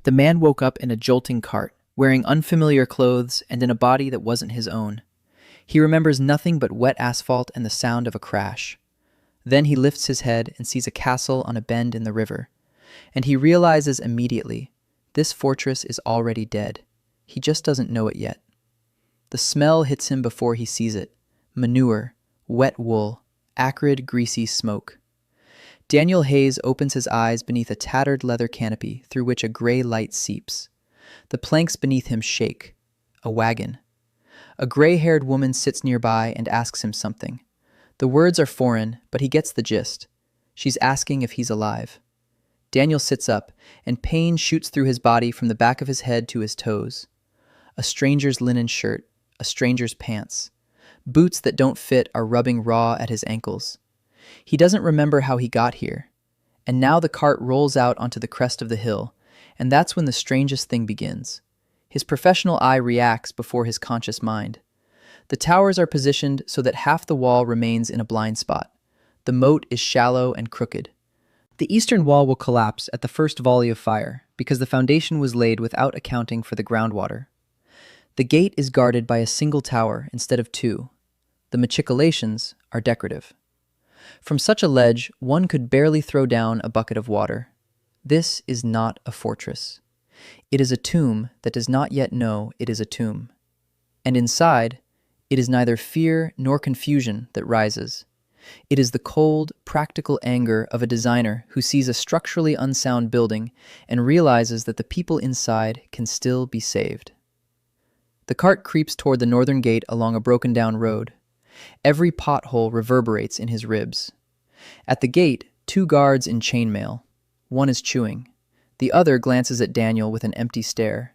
The man woke up in a jolting cart, wearing unfamiliar clothes and in a body that wasn't his own. He remembers nothing but wet asphalt and the sound of a crash. Then he lifts his head and sees a castle on a bend in the river. And he realizes immediately, this fortress is already dead. He just doesn't know it yet. The smell hits him before he sees it. Manure, wet wool, acrid, greasy smoke. Daniel Hayes opens his eyes beneath a tattered leather canopy through which a gray light seeps. The planks beneath him shake. A wagon. A gray-haired woman sits nearby and asks him something. The words are foreign, but he gets the gist. She's asking if he's alive. Daniel sits up, and pain shoots through his body from the back of his head to his toes. A stranger's linen shirt, a stranger's pants. Boots that don't fit are rubbing raw at his ankles. He doesn't remember how he got here. And now the cart rolls out onto the crest of the hill, and that's when the strangest thing begins. His professional eye reacts before his conscious mind. The towers are positioned so that half the wall remains in a blind spot. The moat is shallow and crooked. The eastern wall will collapse at the first volley of fire because the foundation was laid without accounting for the groundwater. The gate is guarded by a single tower instead of two. The machicolations are decorative. From such a ledge, one could barely throw down a bucket of water. This is not a fortress. It is a tomb that does not yet know it is a tomb. And inside, it is neither fear nor confusion that rises. It is the cold, practical anger of a designer who sees a structurally unsound building and realizes that the people inside can still be saved. The cart creeps toward the northern gate along a broken-down road. Every pothole reverberates in his ribs. At the gate, two guards in chainmail. One is chewing. The other glances at Daniel with an empty stare.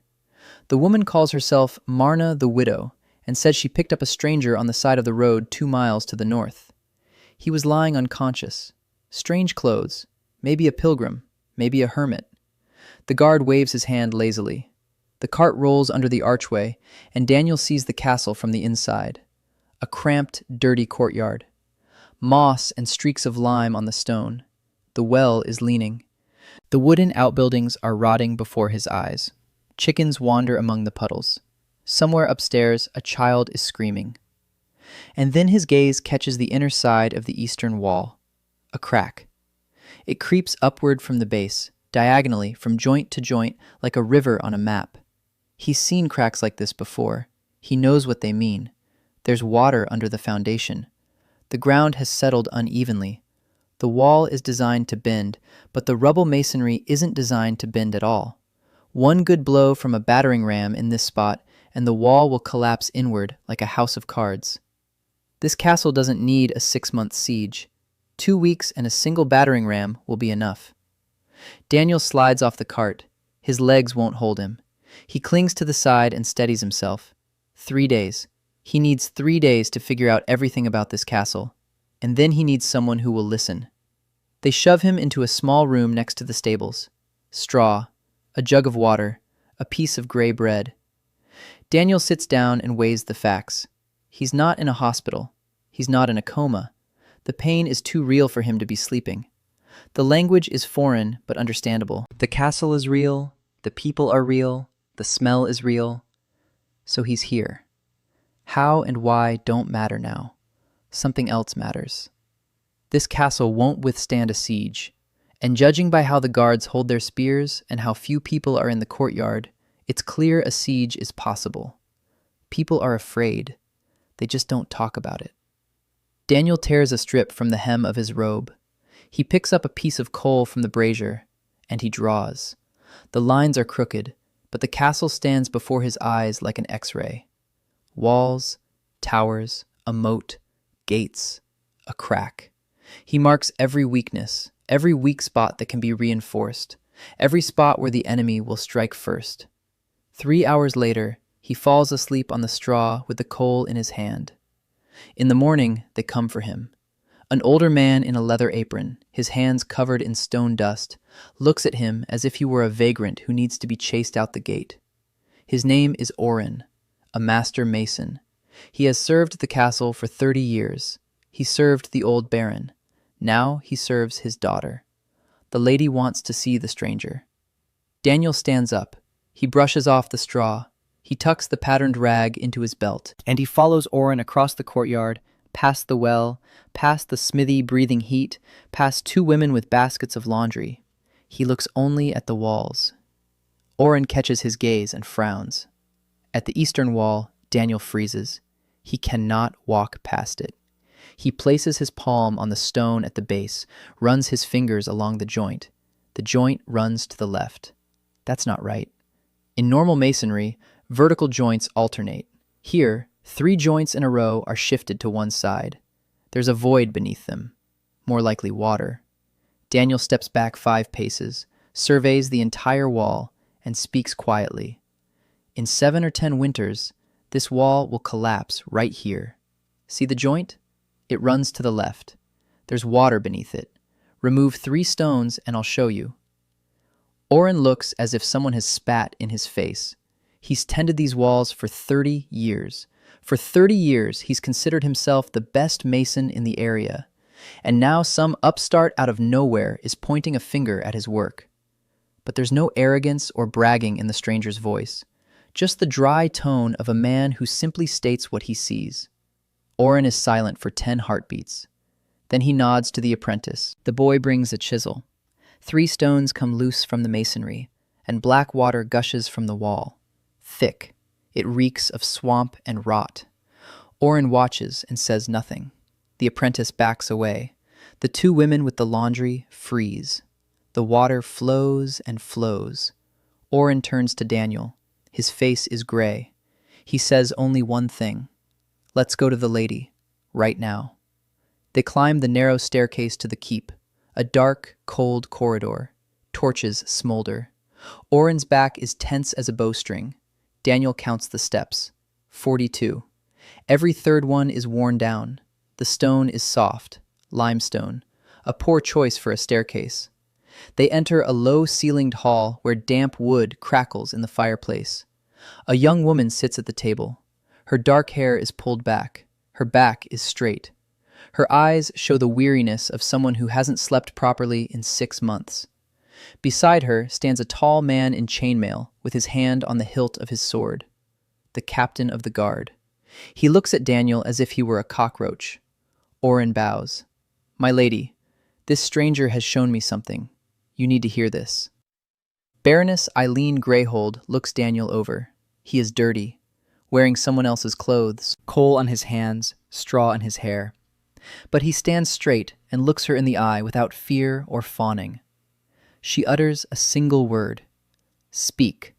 The woman calls herself Marna the Widow and says she picked up a stranger on the side of the road 2 miles to the north. He was lying unconscious. Strange clothes. Maybe a pilgrim. Maybe a hermit. The guard waves his hand lazily. The cart rolls under the archway, and Daniel sees the castle from the inside. A cramped, dirty courtyard. Moss and streaks of lime on the stone. The well is leaning. The wooden outbuildings are rotting before his eyes. Chickens wander among the puddles. Somewhere upstairs, a child is screaming. And then his gaze catches the inner side of the eastern wall. A crack. It creeps upward from the base, diagonally from joint to joint like a river on a map. He's seen cracks like this before. He knows what they mean. There's water under the foundation. The ground has settled unevenly. The wall is designed to bend, but the rubble masonry isn't designed to bend at all. One good blow from a battering ram in this spot, and the wall will collapse inward like a house of cards. This castle doesn't need a 6-month siege. 2 weeks and a single battering ram will be enough. Daniel slides off the cart. His legs won't hold him. He clings to the side and steadies himself. 3 days. He needs 3 days to figure out everything about this castle. And then he needs someone who will listen. They shove him into a small room next to the stables. Straw, a jug of water, a piece of gray bread. Daniel sits down and weighs the facts. He's not in a hospital. He's not in a coma. The pain is too real for him to be sleeping. The language is foreign but understandable. The castle is real. The people are real. The smell is real. So he's here. How and why don't matter now. Something else matters. This castle won't withstand a siege, and judging by how the guards hold their spears and how few people are in the courtyard, it's clear a siege is possible. People are afraid. They just don't talk about it. Daniel tears a strip from the hem of his robe. He picks up a piece of coal from the brazier, and he draws. The lines are crooked, but the castle stands before his eyes like an X-ray. Walls, towers, a moat, gates, a crack. He marks every weakness, every weak spot that can be reinforced, every spot where the enemy will strike first. 3 hours later, he falls asleep on the straw with the coal in his hand. In the morning, they come for him. An older man in a leather apron, his hands covered in stone dust, looks at him as if he were a vagrant who needs to be chased out the gate. His name is Oren, a master mason. He has served the castle for 30 years. He served the old baron. Now he serves his daughter. The lady wants to see the stranger. Daniel stands up. He brushes off the straw. He tucks the patterned rag into his belt, and he follows Oren across the courtyard, past the well, past the smithy breathing heat, past two women with baskets of laundry. He looks only at the walls. Oren catches his gaze and frowns. At the eastern wall, Daniel freezes. He cannot walk past it. He places his palm on the stone at the base, runs his fingers along the joint. The joint runs to the left. That's not right. In normal masonry, vertical joints alternate. Here, 3 joints in a row are shifted to one side. There's a void beneath them, more likely water. Daniel steps back 5 paces, surveys the entire wall, and speaks quietly. In 7 or 10 winters, this wall will collapse right here. See the joint? It runs to the left. There's water beneath it. Remove 3 stones and I'll show you. Oren looks as if someone has spat in his face. He's tended these walls for 30 years. For 30 years, he's considered himself the best mason in the area. And now some upstart out of nowhere is pointing a finger at his work. But there's no arrogance or bragging in the stranger's voice. Just the dry tone of a man who simply states what he sees. Oren is silent for 10 heartbeats. Then he nods to the apprentice. The boy brings a chisel. 3 stones come loose from the masonry, and black water gushes from the wall. Thick. It reeks of swamp and rot. Oren watches and says nothing. The apprentice backs away. The 2 women with the laundry freeze. The water flows and flows. Oren turns to Daniel. His face is gray. He says only one thing. Let's go to the lady, right now. They climb the narrow staircase to the keep, a dark, cold corridor. Torches smolder. Oren's back is tense as a bowstring. Daniel counts the steps. 42. Every 3rd one is worn down. The stone is soft, limestone, a poor choice for a staircase. They enter a low-ceilinged hall where damp wood crackles in the fireplace. A young woman sits at the table. Her dark hair is pulled back. Her back is straight. Her eyes show the weariness of someone who hasn't slept properly in 6 months. Beside her stands a tall man in chainmail with his hand on the hilt of his sword. The captain of the guard. He looks at Daniel as if he were a cockroach. Oren bows. My lady, this stranger has shown me something. You need to hear this. Baroness Eileen Greyhold looks Daniel over. He is dirty, wearing someone else's clothes, coal on his hands, straw in his hair. But he stands straight and looks her in the eye without fear or fawning. She utters a single word. Speak.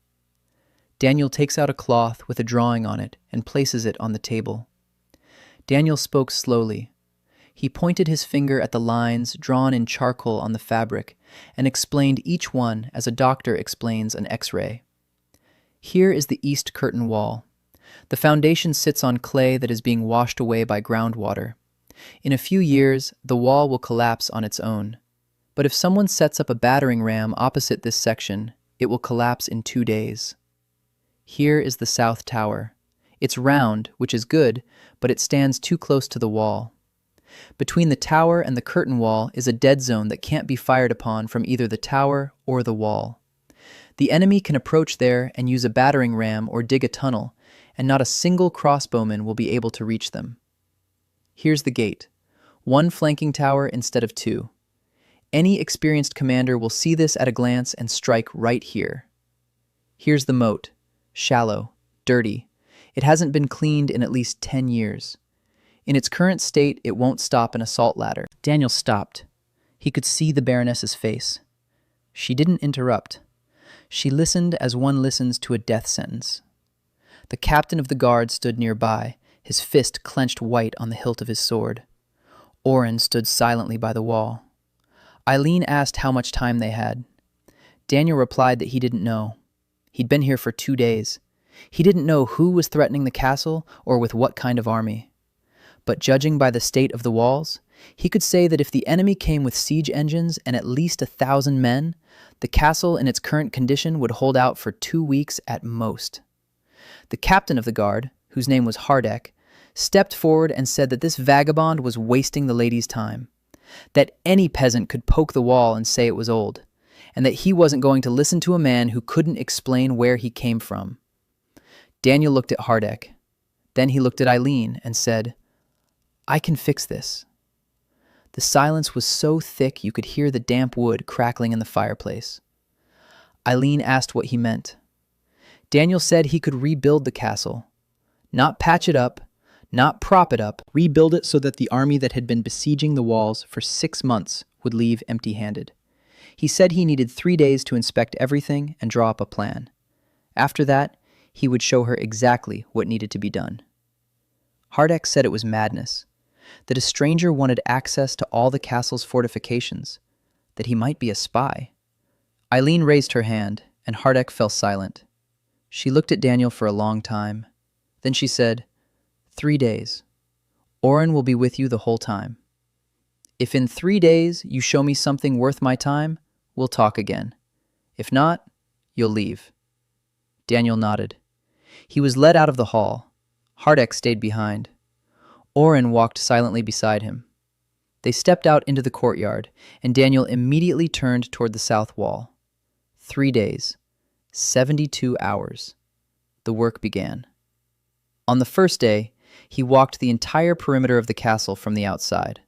Daniel takes out a cloth with a drawing on it and places it on the table. Daniel spoke slowly. He pointed his finger at the lines drawn in charcoal on the fabric and explained each one as a doctor explains an X-ray. Here is the east curtain wall. The foundation sits on clay that is being washed away by groundwater. In a few years, the wall will collapse on its own. But if someone sets up a battering ram opposite this section, it will collapse in 2 days. Here is the south tower. It's round, which is good, but it stands too close to the wall. Between the tower and the curtain wall is a dead zone that can't be fired upon from either the tower or the wall. The enemy can approach there and use a battering ram or dig a tunnel, and not a single crossbowman will be able to reach them. Here's the gate. 1 flanking tower instead of 2. Any experienced commander will see this at a glance and strike right here. Here's the moat. Shallow, dirty. It hasn't been cleaned in at least 10 years. In its current state, it won't stop an assault ladder. Daniel stopped. He could see the Baroness's face. She didn't interrupt. She listened as one listens to a death sentence. The captain of the guard stood nearby, his fist clenched white on the hilt of his sword. Oren stood silently by the wall. Eileen asked how much time they had. Daniel replied that he didn't know. He'd been here for 2 days. He didn't know who was threatening the castle or with what kind of army. But judging by the state of the walls, he could say that if the enemy came with siege engines and at least 1,000 men, the castle in its current condition would hold out for 2 weeks at most. The captain of the guard, whose name was Hardek, stepped forward and said that this vagabond was wasting the lady's time, that any peasant could poke the wall and say it was old, and that he wasn't going to listen to a man who couldn't explain where he came from. Daniel looked at Hardek. Then he looked at Eileen and said, "I can fix this." The silence was so thick you could hear the damp wood crackling in the fireplace. Eileen asked what he meant. Daniel said he could rebuild the castle. Not patch it up, not prop it up, rebuild it so that the army that had been besieging the walls for 6 months would leave empty-handed. He said he needed 3 days to inspect everything and draw up a plan. After that, he would show her exactly what needed to be done. Hardek said it was madness, that a stranger wanted access to all the castle's fortifications, that he might be a spy. Eileen raised her hand, and Hardek fell silent. She looked at Daniel for a long time. Then she said, 3 days. Oren will be with you the whole time. If in 3 days you show me something worth my time, we'll talk again. If not, you'll leave." Daniel nodded. He was led out of the hall. Hardek stayed behind. Oren walked silently beside him. They stepped out into the courtyard, and Daniel immediately turned toward the south wall. 3 days, 72 hours. The work began. On the first day, he walked the entire perimeter of the castle from the outside.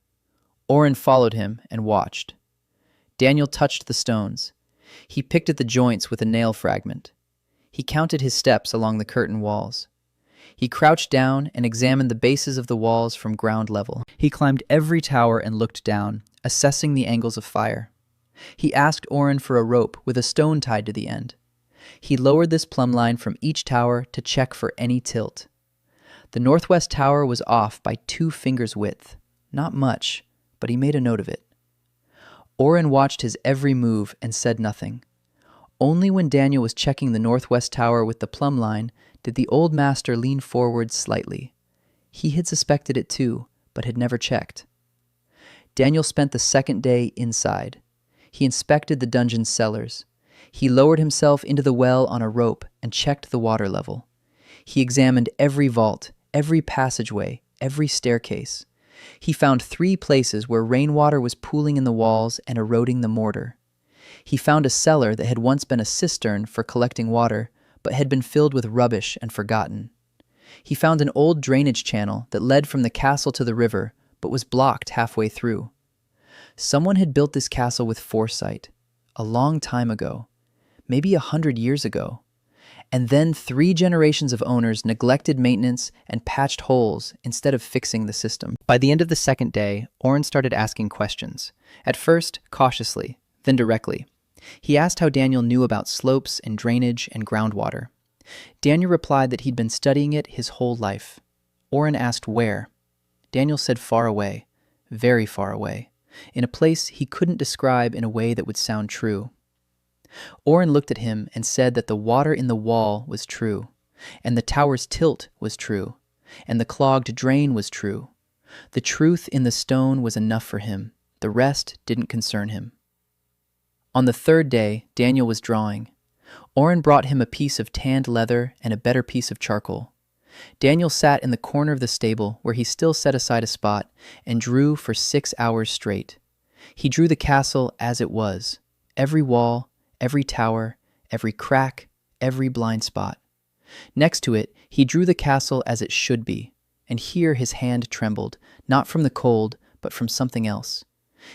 Oren followed him and watched. Daniel touched the stones. He picked at the joints with a nail fragment. He counted his steps along the curtain walls. He crouched down and examined the bases of the walls from ground level. He climbed every tower and looked down, assessing the angles of fire. He asked Oren for a rope with a stone tied to the end. He lowered this plumb line from each tower to check for any tilt. The northwest tower was off by 2 fingers' width. Not much, but he made a note of it. Oren watched his every move and said nothing. Only when Daniel was checking the northwest tower with the plumb line did the old master lean forward slightly. He had suspected it too, but had never checked. Daniel spent the second day inside. He inspected the dungeon's cellars. He lowered himself into the well on a rope and checked the water level. He examined every vault, every passageway, every staircase. He found 3 places where rainwater was pooling in the walls and eroding the mortar. He found a cellar that had once been a cistern for collecting water, but had been filled with rubbish and forgotten. He found an old drainage channel that led from the castle to the river, but was blocked halfway through. Someone had built this castle with foresight, a long time ago, maybe 100 years ago. And then 3 generations of owners neglected maintenance and patched holes instead of fixing the system. By the end of the second day, Oren started asking questions. At first, cautiously, then directly. He asked how Daniel knew about slopes and drainage and groundwater. Daniel replied that he'd been studying it his whole life. Oren asked where. Daniel said far away, very far away, in a place he couldn't describe in a way that would sound true. Oren looked at him and said that the water in the wall was true, and the tower's tilt was true, and the clogged drain was true. The truth in the stone was enough for him. The rest didn't concern him. On the third day, Daniel was drawing. Oren brought him a piece of tanned leather and a better piece of charcoal. Daniel sat in the corner of the stable where he still set aside a spot and drew for 6 hours straight. He drew the castle as it was, every wall, every tower, every crack, every blind spot. Next to it, he drew the castle as it should be, and here his hand trembled, not from the cold, but from something else.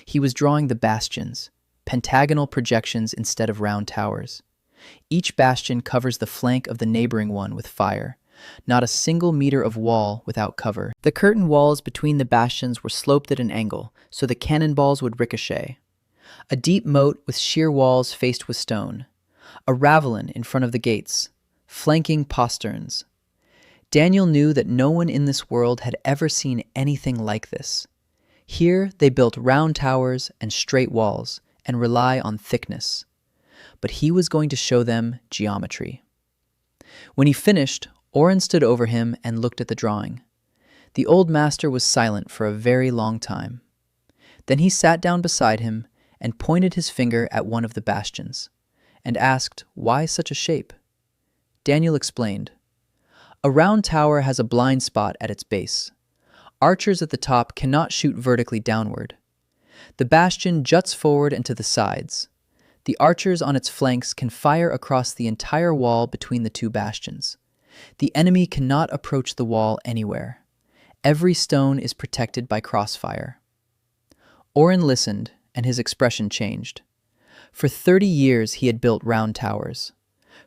He was drawing the bastions, pentagonal projections instead of round towers. Each bastion covers the flank of the neighboring one with fire, not a single meter of wall without cover. The curtain walls between the bastions were sloped at an angle, so the cannonballs would ricochet. A deep moat with sheer walls faced with stone. A ravelin in front of the gates. Flanking posterns. Daniel knew that no one in this world had ever seen anything like this. Here they built round towers and straight walls and rely on thickness. But he was going to show them geometry. When he finished, Oren stood over him and looked at the drawing. The old master was silent for a very long time. Then he sat down beside him and pointed his finger at one of the bastions, and asked why such a shape. Daniel explained. A round tower has a blind spot at its base. Archers at the top cannot shoot vertically downward. The bastion juts forward and to the sides. The archers on its flanks can fire across the entire wall between the two bastions. The enemy cannot approach the wall anywhere. Every stone is protected by crossfire. Oren listened, and his expression changed. For 30 years he had built round towers.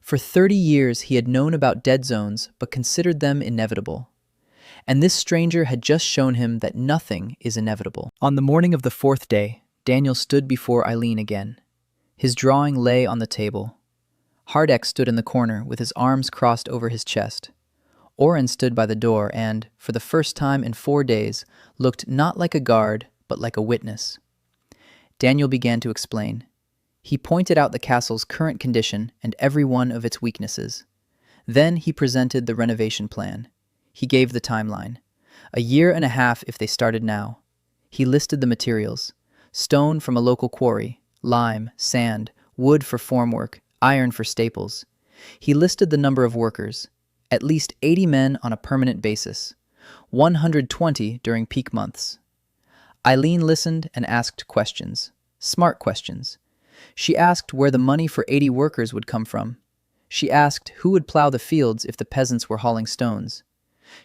For 30 years he had known about dead zones but considered them inevitable. And this stranger had just shown him that nothing is inevitable. On the morning of the fourth day, Daniel stood before Eileen again. His drawing lay on the table. Hardek stood in the corner with his arms crossed over his chest. Oren stood by the door and, for the first time in 4 days, looked not like a guard, but like a witness. Daniel began to explain. He pointed out the castle's current condition and every one of its weaknesses. Then he presented the renovation plan. He gave the timeline. 1.5 years if they started now. He listed the materials. Stone from a local quarry, lime, sand, wood for formwork, iron for staples. He listed the number of workers. At least 80 men on a permanent basis. 120 during peak months. Eileen listened and asked questions. Smart questions. She asked where the money for 80 workers would come from. She asked who would plow the fields if the peasants were hauling stones.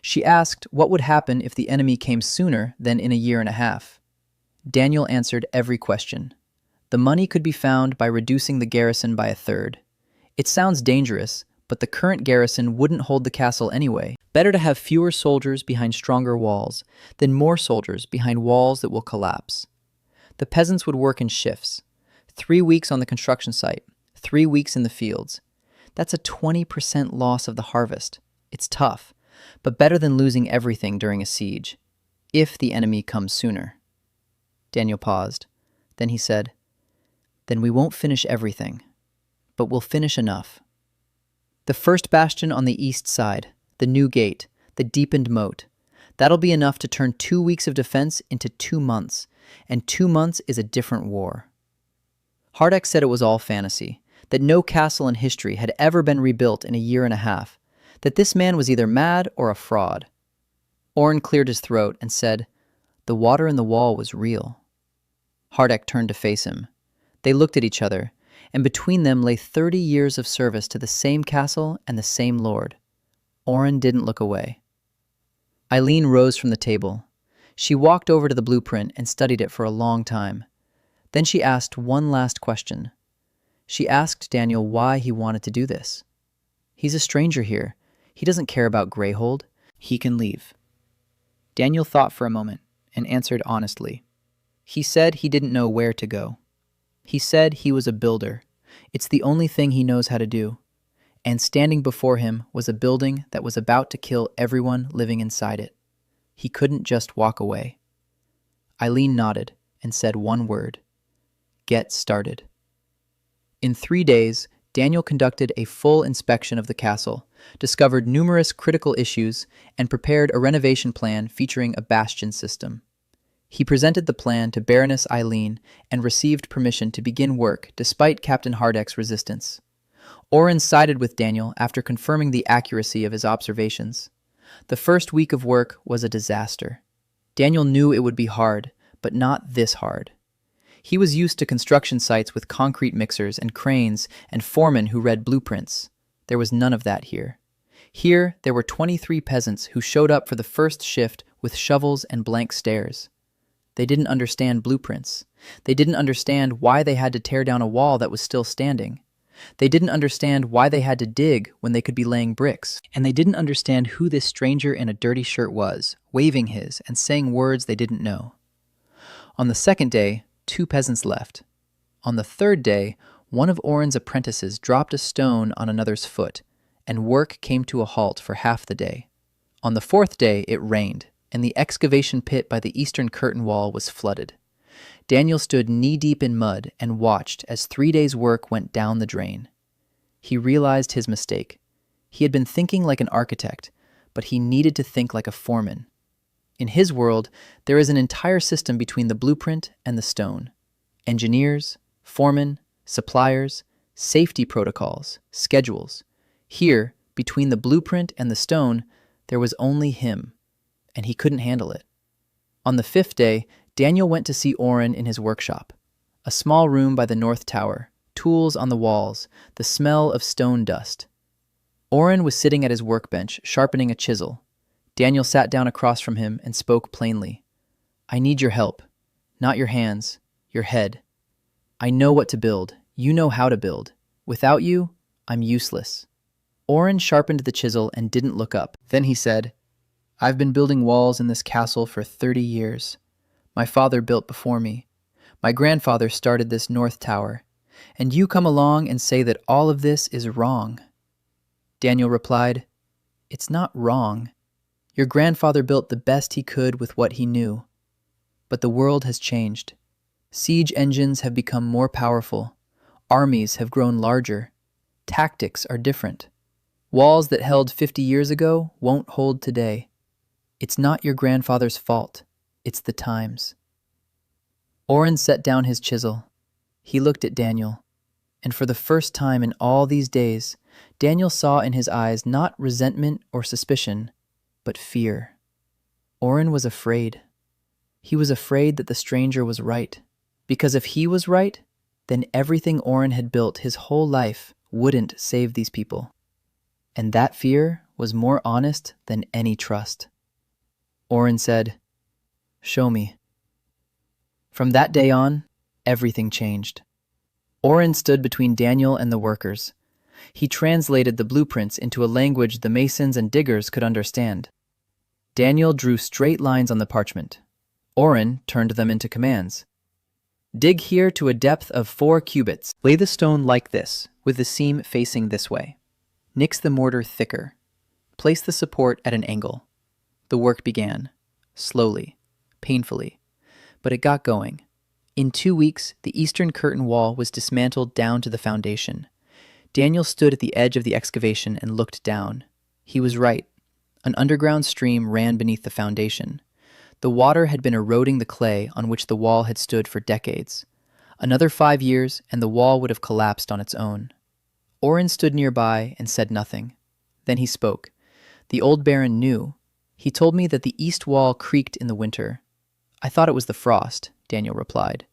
She asked what would happen if the enemy came sooner than in 1.5 years. Daniel answered every question. The money could be found by reducing the garrison by 1/3. It sounds dangerous, but the current garrison wouldn't hold the castle anyway. Better to have fewer soldiers behind stronger walls than more soldiers behind walls that will collapse. The peasants would work in shifts. 3 weeks on the construction site, 3 weeks in the fields. That's a 20% loss of the harvest. It's tough, but better than losing everything during a siege, if the enemy comes sooner. Daniel paused. Then he said, "Then we won't finish everything, but we'll finish enough. The first bastion on the east side, the new gate, the deepened moat, that'll be enough to turn 2 weeks of defense into 2 months, and 2 months is a different war." Hardek said it was all fantasy, that no castle in history had ever been rebuilt in 1.5 years, that this man was either mad or a fraud. Oren cleared his throat and said, "The water in the wall was real." Hardek turned to face him. They looked at each other, and between them lay 30 years of service to the same castle and the same lord. Oren didn't look away. Eileen rose from the table. She walked over to the blueprint and studied it for a long time. Then she asked one last question. She asked Daniel why he wanted to do this. He's a stranger here. He doesn't care about Greyhold. He can leave. Daniel thought for a moment and answered honestly. He said he didn't know where to go. He said he was a builder. It's the only thing he knows how to do. And standing before him was a building that was about to kill everyone living inside it. He couldn't just walk away. Eileen nodded and said one word. Get started. In 3 days, Daniel conducted a full inspection of the castle, discovered numerous critical issues, and prepared a renovation plan featuring a bastion system. He presented the plan to Baroness Eileen and received permission to begin work despite Captain Hardek's resistance. Oren sided with Daniel after confirming the accuracy of his observations. The first week of work was a disaster. Daniel knew it would be hard, but not this hard. He was used to construction sites with concrete mixers and cranes and foremen who read blueprints. There was none of that here. Here, there were 23 peasants who showed up for the first shift with shovels and blank stares. They didn't understand blueprints. They didn't understand why they had to tear down a wall that was still standing. They didn't understand why they had to dig when they could be laying bricks. And they didn't understand who this stranger in a dirty shirt was, waving his and saying words they didn't know. On the second day, 2 peasants left. On the third day, one of Oren's apprentices dropped a stone on another's foot, and work came to a halt for half the day. On the fourth day, it rained, and the excavation pit by the eastern curtain wall was flooded. Daniel stood knee-deep in mud and watched as 3 days' work went down the drain. He realized his mistake. He had been thinking like an architect, but he needed to think like a foreman. In his world, there is an entire system between the blueprint and the stone. Engineers, foremen, suppliers, safety protocols, schedules. Here, between the blueprint and the stone, there was only him, and he couldn't handle it. On the 5th day, Daniel went to see Oren in his workshop, a small room by the north tower, tools on the walls, the smell of stone dust. Oren was sitting at his workbench, sharpening a chisel. Daniel sat down across from him and spoke plainly. I need your help. Not your hands, your head. I know what to build. You know how to build. Without you, I'm useless. Oren sharpened the chisel and didn't look up. Then he said, I've been building walls in this castle for 30 years. My father built before me. My grandfather started this north tower. And you come along and say that all of this is wrong. Daniel replied, It's not wrong. Your grandfather built the best he could with what he knew. But the world has changed. Siege engines have become more powerful. Armies have grown larger. Tactics are different. Walls that held 50 years ago won't hold today. It's not your grandfather's fault. It's the times. Oren set down his chisel. He looked at Daniel. And for the first time in all these days, Daniel saw in his eyes not resentment or suspicion, but fear. Oren was afraid. He was afraid that the stranger was right. Because if he was right, then everything Oren had built his whole life wouldn't save these people. And that fear was more honest than any trust. Oren said, Show me. From that day on, everything changed. Oren stood between Daniel and the workers. He translated the blueprints into a language the masons and diggers could understand. Daniel drew straight lines on the parchment. Oren turned them into commands. Dig here to a depth of 4 cubits. Lay the stone like this, with the seam facing this way. Nix the mortar thicker. Place the support at an angle. The work began, slowly, painfully, but it got going. In 2 weeks, the eastern curtain wall was dismantled down to the foundation. Daniel stood at the edge of the excavation and looked down. He was right. An underground stream ran beneath the foundation. The water had been eroding the clay on which the wall had stood for decades. Another 5 years, and the wall would have collapsed on its own. Oren stood nearby and said nothing. Then he spoke. The old baron knew. He told me that the east wall creaked in the winter. I thought it was the frost, Daniel replied.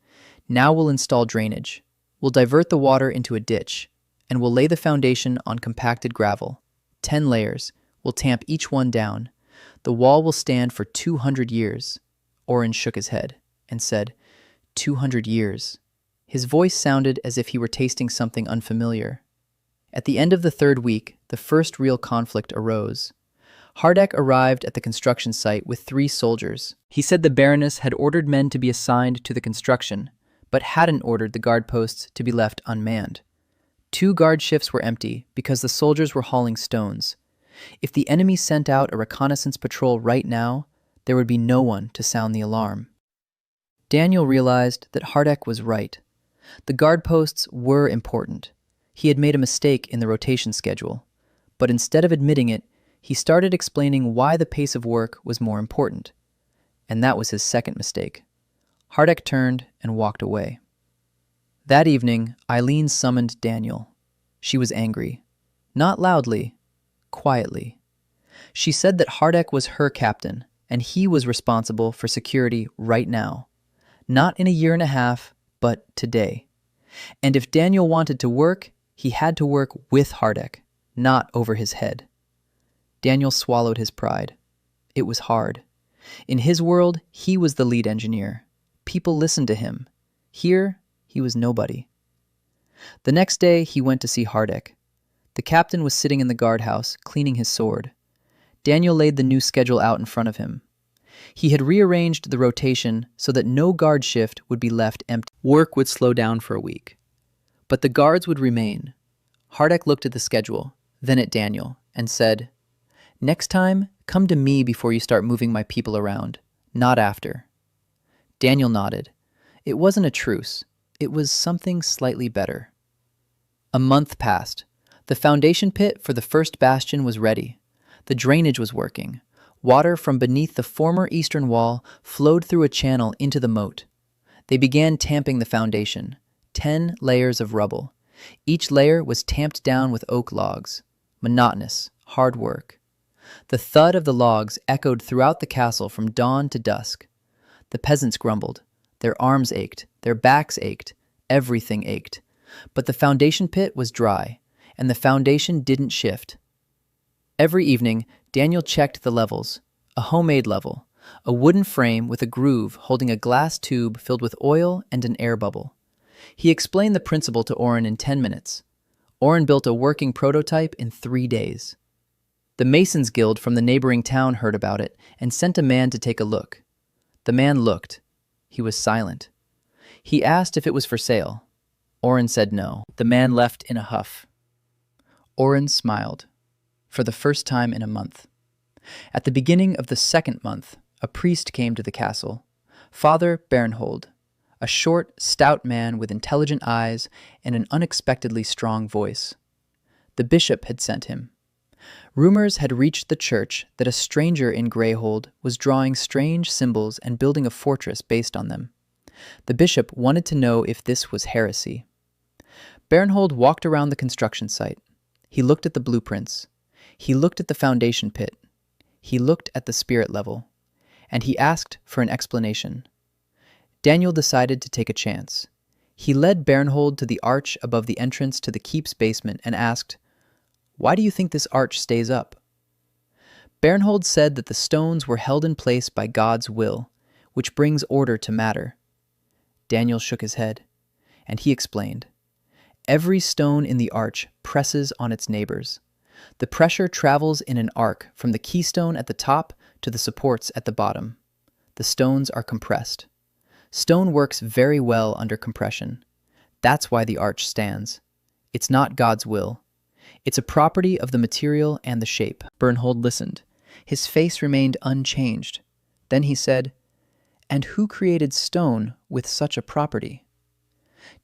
Now we'll install drainage. We'll divert the water into a ditch, and we'll lay the foundation on compacted gravel. 10 layers. We'll tamp each one down. The wall will stand for 200 years. Oren shook his head and said, 200 years. His voice sounded as if he were tasting something unfamiliar. At the end of the 3rd week, the first real conflict arose. Hardek arrived at the construction site with 3 soldiers. He said the Baroness had ordered men to be assigned to the construction, but hadn't ordered the guard posts to be left unmanned. 2 guard shifts were empty because the soldiers were hauling stones. If the enemy sent out a reconnaissance patrol right now, there would be no one to sound the alarm. Daniel realized that Hardek was right. The guard posts were important. He had made a mistake in the rotation schedule, but instead of admitting it, he started explaining why the pace of work was more important. And that was his second mistake. Hardek turned and walked away. That evening, Eileen summoned Daniel. She was angry. Not loudly, quietly. She said that Hardek was her captain, and he was responsible for security right now. Not in a year and a half, but today. And if Daniel wanted to work, he had to work with Hardek, not over his head. Daniel swallowed his pride. It was hard. In his world, he was the lead engineer. People listened to him. Here, he was nobody. The next day, he went to see Hardek. The captain was sitting in the guardhouse, cleaning his sword. Daniel laid the new schedule out in front of him. He had rearranged the rotation so that no guard shift would be left empty. Work would slow down for a week. But the guards would remain. Hardek looked at the schedule, then at Daniel, and said, Next time, come to me before you start moving my people around, not after. Daniel nodded. It wasn't a truce. It was something slightly better. A month passed. The foundation pit for the first bastion was ready. The drainage was working. Water from beneath the former eastern wall flowed through a channel into the moat. They began tamping the foundation, 10 layers of rubble. Each layer was tamped down with oak logs. Monotonous, hard work. The thud of the logs echoed throughout the castle from dawn to dusk. The peasants grumbled. Their arms ached. Their backs ached. Everything ached. But the foundation pit was dry, and the foundation didn't shift. Every evening, Daniel checked the levels, a homemade level, a wooden frame with a groove holding a glass tube filled with oil and an air bubble. He explained the principle to Oren in 10 minutes. Oren built a working prototype in 3 days. The Masons Guild from the neighboring town heard about it and sent a man to take a look. The man looked. He was silent. He asked if it was for sale. Oren said no. The man left in a huff. Oren smiled, for the first time in a month. At the beginning of the second month, a priest came to the castle, Father Bernhold, a short, stout man with intelligent eyes and an unexpectedly strong voice. The bishop had sent him. Rumors had reached the church that a stranger in Greyhold was drawing strange symbols and building a fortress based on them. The bishop wanted to know if this was heresy. Bernhold walked around the construction site. He looked at the blueprints. He looked at the foundation pit. He looked at the spirit level. And he asked for an explanation. Daniel decided to take a chance. He led Bernhold to the arch above the entrance to the keep's basement and asked, "Why do you think this arch stays up?" Bernhold said that the stones were held in place by God's will, which brings order to matter. Daniel shook his head, and he explained, "Every stone in the arch presses on its neighbors. The pressure travels in an arc from the keystone at the top to the supports at the bottom. The stones are compressed. Stone works very well under compression. That's why the arch stands. It's not God's will. It's a property of the material and the shape." Bernhold listened. His face remained unchanged. Then he said, "And who created stone with such a property?"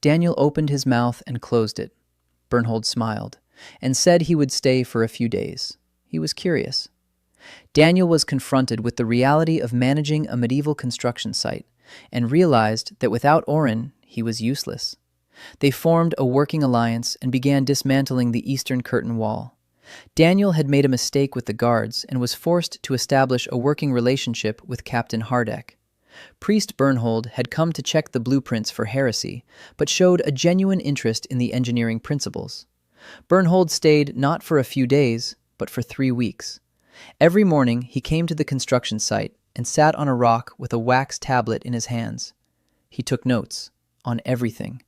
Daniel opened his mouth and closed it. Bernhold smiled and said he would stay for a few days. He was curious. Daniel was confronted with the reality of managing a medieval construction site and realized that without Oren, he was useless. They formed a working alliance and began dismantling the eastern curtain wall. Daniel had made a mistake with the guards and was forced to establish a working relationship with Captain Hardek. Priest Bernhold had come to check the blueprints for heresy, but showed a genuine interest in the engineering principles. Bernhold stayed not for a few days, but for 3 weeks. Every morning he came to the construction site and sat on a rock with a wax tablet in his hands. He took notes on everything: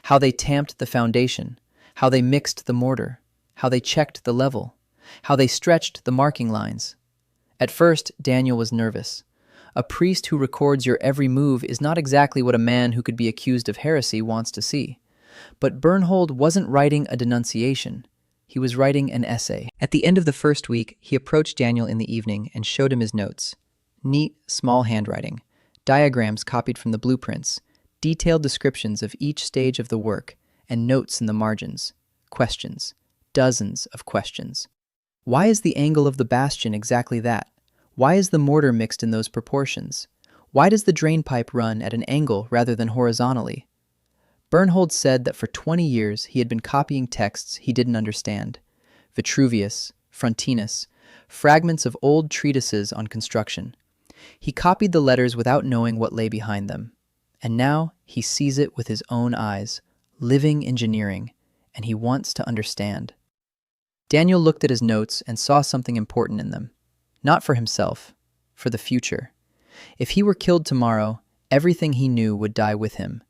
how they tamped the foundation, how they mixed the mortar, how they checked the level, how they stretched the marking lines. At first, Daniel was nervous. A priest who records your every move is not exactly what a man who could be accused of heresy wants to see. But Bernhold wasn't writing a denunciation. He was writing an essay. At the end of the first week, he approached Daniel in the evening and showed him his notes. Neat, small handwriting, diagrams copied from the blueprints, detailed descriptions of each stage of the work, and notes in the margins. Questions. Dozens of questions. Why is the angle of the bastion exactly that? Why is the mortar mixed in those proportions? Why does the drain pipe run at an angle rather than horizontally? Bernhold said that for 20 years he had been copying texts he didn't understand. Vitruvius, Frontinus, fragments of old treatises on construction. He copied the letters without knowing what lay behind them. And now he sees it with his own eyes, living engineering, and he wants to understand. Daniel looked at his notes and saw something important in them. Not for himself, for the future. If he were killed tomorrow, everything he knew would die with him.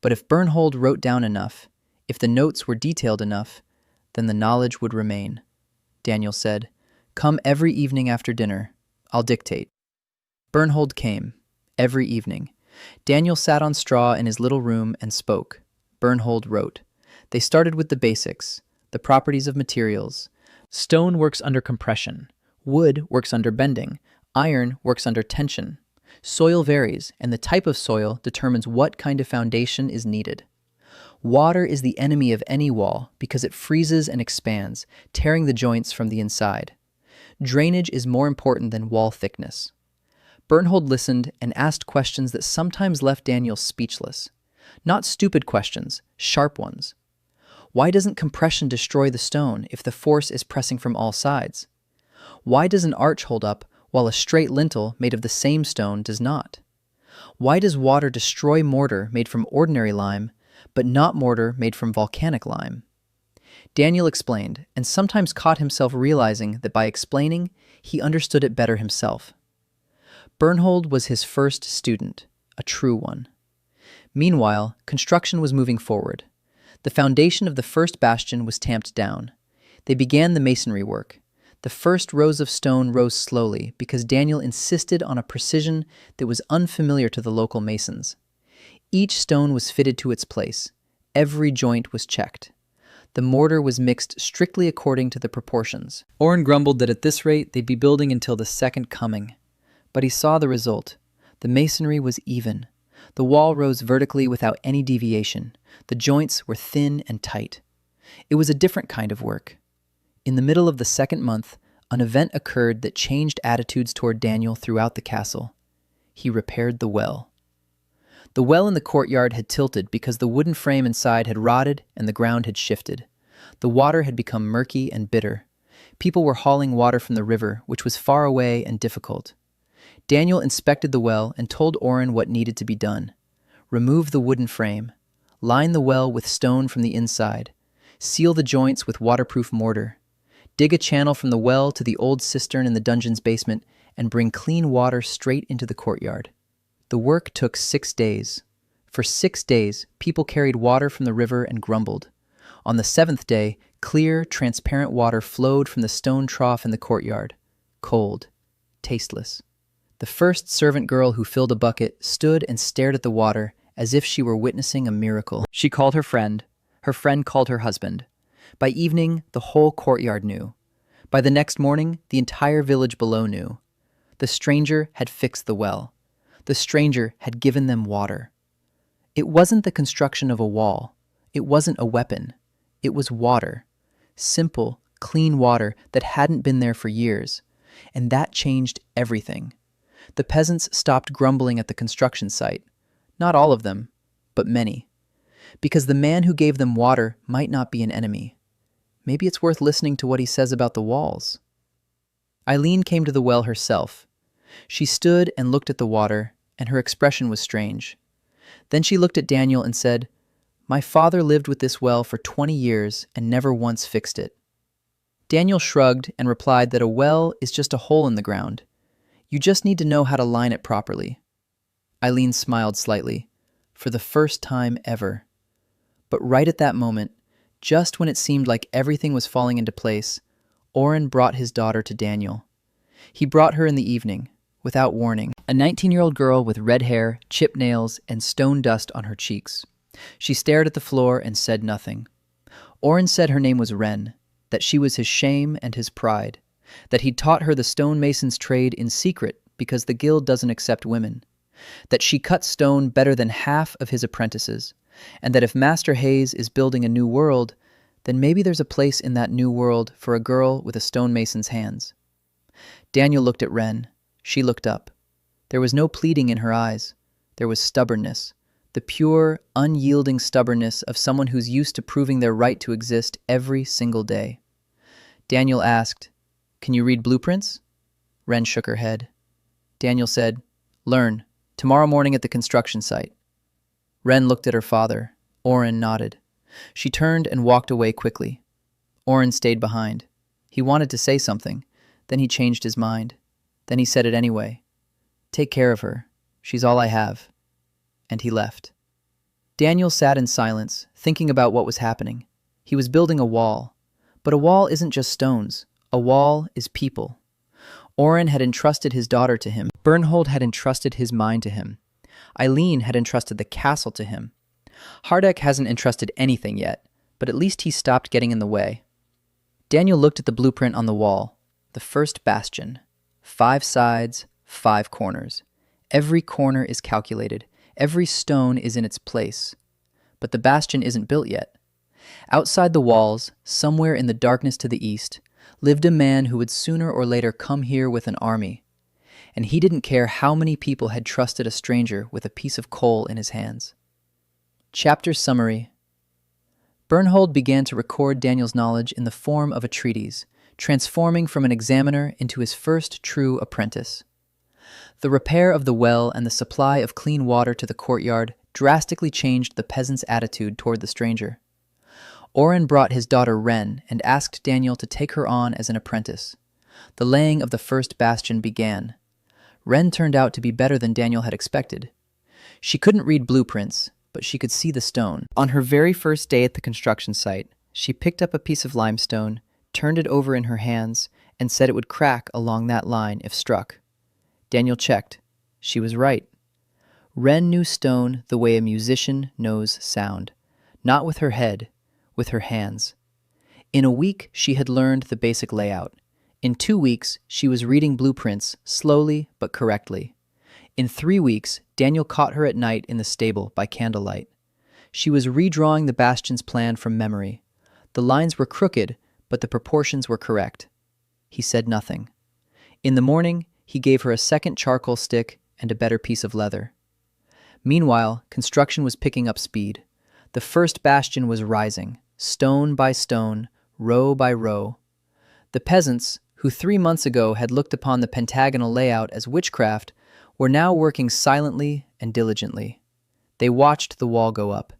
But if Bernhold wrote down enough, if the notes were detailed enough, then the knowledge would remain. Daniel said, "Come every evening after dinner. I'll dictate." Bernhold came, every evening. Daniel sat on straw in his little room and spoke. Bernhold wrote. They started with the basics, the properties of materials. Stone works under compression. Wood works under bending. Iron works under tension. Soil varies, and the type of soil determines what kind of foundation is needed. Water is the enemy of any wall because it freezes and expands, tearing the joints from the inside. Drainage is more important than wall thickness. Bernhold listened and asked questions that sometimes left Daniel speechless. Not stupid questions, sharp ones. Why doesn't compression destroy the stone if the force is pressing from all sides? Why does an arch hold up while a straight lintel made of the same stone does not? Why does water destroy mortar made from ordinary lime, but not mortar made from volcanic lime. Daniel explained, and sometimes caught himself realizing that by explaining, he understood it better himself. Bernhold was his first student, a true one. Meanwhile, construction was moving forward. The foundation of the first bastion was tamped down. They began the masonry work. The first rows of stone rose slowly because Daniel insisted on a precision that was unfamiliar to the local masons. Each stone was fitted to its place. Every joint was checked. The mortar was mixed strictly according to the proportions. Orrin grumbled that at this rate they'd be building until the second coming. But he saw the result. The masonry was even. The wall rose vertically without any deviation. The joints were thin and tight. It was a different kind of work. In the middle of the second month, an event occurred that changed attitudes toward Daniel throughout the castle. He repaired the well. The well in the courtyard had tilted because the wooden frame inside had rotted and the ground had shifted. The water had become murky and bitter. People were hauling water from the river, which was far away and difficult. Daniel inspected the well and told Orrin what needed to be done. Remove the wooden frame. Line the well with stone from the inside. Seal the joints with waterproof mortar. Dig a channel from the well to the old cistern in the dungeon's basement and bring clean water straight into the courtyard. The work took 6 days. For 6 days, people carried water from the river and grumbled. On the 7th day, clear, transparent water flowed from the stone trough in the courtyard. Cold, tasteless. The first servant girl who filled a bucket stood and stared at the water as if she were witnessing a miracle. She called her friend. Her friend called her husband. By evening, the whole courtyard knew. By the next morning, the entire village below knew. The stranger had fixed the well. The stranger had given them water. It wasn't the construction of a wall. It wasn't a weapon. It was water. Simple, clean water that hadn't been there for years. And that changed everything. The peasants stopped grumbling at the construction site. Not all of them, but many. Because the man who gave them water might not be an enemy. Maybe it's worth listening to what he says about the walls. Eileen came to the well herself. She stood and looked at the water, and her expression was strange. Then she looked at Daniel and said, "My father lived with this well for 20 years and never once fixed it." Daniel shrugged and replied that a well is just a hole in the ground. You just need to know how to line it properly. Eileen smiled slightly, for the first time ever. But right at that moment, just when it seemed like everything was falling into place, Orrin brought his daughter to Daniel. He brought her in the evening, without warning, a 19-year-old girl with red hair, chipped nails, and stone dust on her cheeks. She stared at the floor and said nothing. Orrin said her name was Wren, that she was his shame and his pride, that he'd taught her the stonemason's trade in secret because the guild doesn't accept women, that she cut stone better than half of his apprentices, and that if Master Hayes is building a new world, then maybe there's a place in that new world for a girl with a stonemason's hands. Daniel looked at Wren. She looked up. There was no pleading in her eyes. There was stubbornness, the pure, unyielding stubbornness of someone who's used to proving their right to exist every single day. Daniel asked, "Can you read blueprints?" Wren shook her head. Daniel said, "Learn, tomorrow morning at the construction site." Wren looked at her father. Orrin nodded. She turned and walked away quickly. Orrin stayed behind. He wanted to say something. Then he changed his mind. Then he said it anyway. "Take care of her. She's all I have." And he left. Daniel sat in silence, thinking about what was happening. He was building a wall. But a wall isn't just stones. A wall is people. Orrin had entrusted his daughter to him. Bernhold had entrusted his mind to him. Eileen had entrusted the castle to him. Hardek hasn't entrusted anything yet, but at least he stopped getting in the way. Daniel looked at the blueprint on the wall. The first bastion. 5 sides, 5 corners. Every corner is calculated. Every stone is in its place. But the bastion isn't built yet. Outside the walls, somewhere in the darkness to the east, lived a man who would sooner or later come here with an army. And he didn't care how many people had trusted a stranger with a piece of coal in his hands. Chapter summary. Bernhold began to record Daniel's knowledge in the form of a treatise, transforming from an examiner into his first true apprentice. The repair of the well and the supply of clean water to the courtyard drastically changed the peasants' attitude toward the stranger. Oren brought his daughter Ren and asked Daniel to take her on as an apprentice. The laying of the first bastion began. Ren turned out to be better than Daniel had expected. She couldn't read blueprints, but she could see the stone. On her very first day at the construction site, she picked up a piece of limestone, turned it over in her hands, and said it would crack along that line if struck. Daniel checked. She was right. Ren knew stone the way a musician knows sound, not with her head, with her hands. In a week, she had learned the basic layout. In 2 weeks, she was reading blueprints slowly but correctly. In 3 weeks, Daniel caught her at night in the stable by candlelight. She was redrawing the bastion's plan from memory. The lines were crooked, but the proportions were correct. He said nothing. In the morning, he gave her a second charcoal stick and a better piece of leather. Meanwhile, construction was picking up speed. The first bastion was rising, stone by stone, row by row. The peasants, who 3 months ago had looked upon the pentagonal layout as witchcraft, were now working silently and diligently. They watched the wall go up.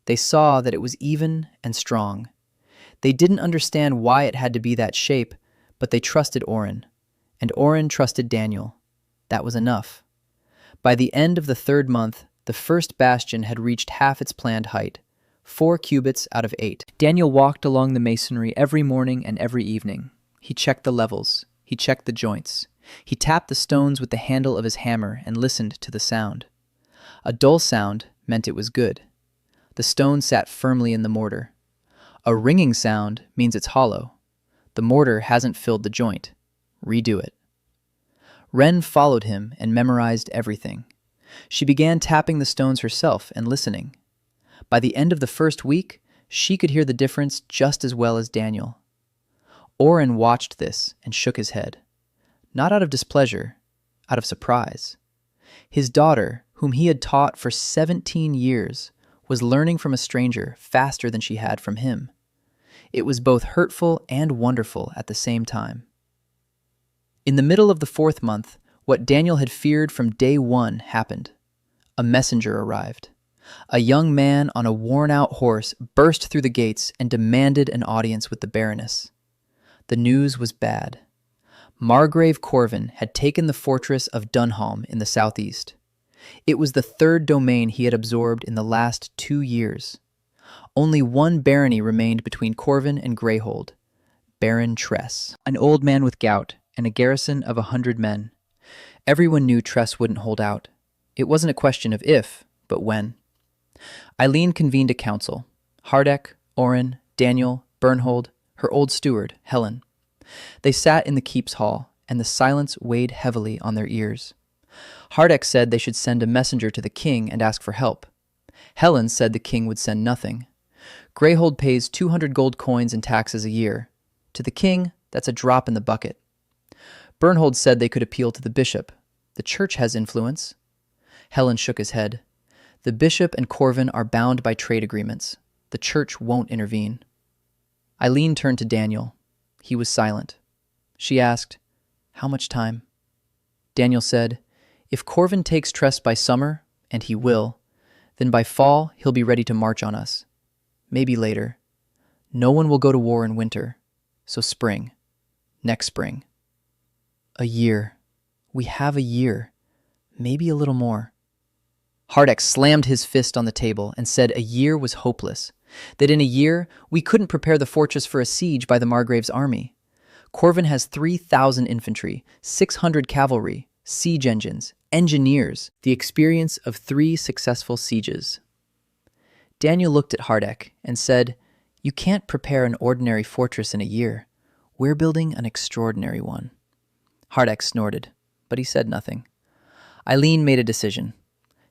They saw that it was even and strong. They didn't understand why it had to be that shape, but they trusted Oren. And Oren trusted Daniel. That was enough. By the end of the 3rd month, the first bastion had reached half its planned height, 4 cubits out of 8. Daniel walked along the masonry every morning and every evening. He checked the levels. He checked the joints. He tapped the stones with the handle of his hammer and listened to the sound. A dull sound meant it was good. The stone sat firmly in the mortar. A ringing sound means it's hollow. The mortar hasn't filled the joint. Redo it. Ren followed him and memorized everything. She began tapping the stones herself and listening. By the end of the first week, she could hear the difference just as well as Daniel. Oren watched this and shook his head. Not out of displeasure, out of surprise. His daughter, whom he had taught for 17 years, was learning from a stranger faster than she had from him. It was both hurtful and wonderful at the same time. In the middle of the 4th month, what Daniel had feared from day 1 happened. A messenger arrived. A young man on a worn-out horse burst through the gates and demanded an audience with the Baroness. The news was bad. Margrave Corvin had taken the fortress of Dunholm in the southeast. It was the 3rd domain he had absorbed in the last 2 years. Only one barony remained between Corvin and Greyhold, Baron Tress, an old man with gout and a garrison of 100 men. Everyone knew Tress wouldn't hold out. It wasn't a question of if, but when. Eileen convened a council. Hardek, Oren, Daniel, Bernhold, her old steward, Helen. They sat in the keep's hall, and the silence weighed heavily on their ears. Hardek said they should send a messenger to the king and ask for help. Helen said the king would send nothing. Greyhold pays 200 gold coins in taxes a year. To the king, that's a drop in the bucket. Bernhold said they could appeal to the bishop. The church has influence. Helen shook his head. The bishop and Corvin are bound by trade agreements. The church won't intervene. Eileen turned to Daniel. He was silent. She asked, "How much time?" Daniel said, "If Corvin takes Tress by summer, and he will, then by fall he'll be ready to march on us. Maybe later. No one will go to war in winter. So spring. Next spring." A year. We have a year. Maybe a little more. Hardek slammed his fist on the table and said a year was hopeless. That in a year, we couldn't prepare the fortress for a siege by the Margrave's army. Corvin has 3,000 infantry, 600 cavalry, siege engines, engineers, the experience of 3 successful sieges. Daniel looked at Hardek and said, "You can't prepare an ordinary fortress in a year. We're building an extraordinary one." Hardek snorted, but he said nothing. Eileen made a decision.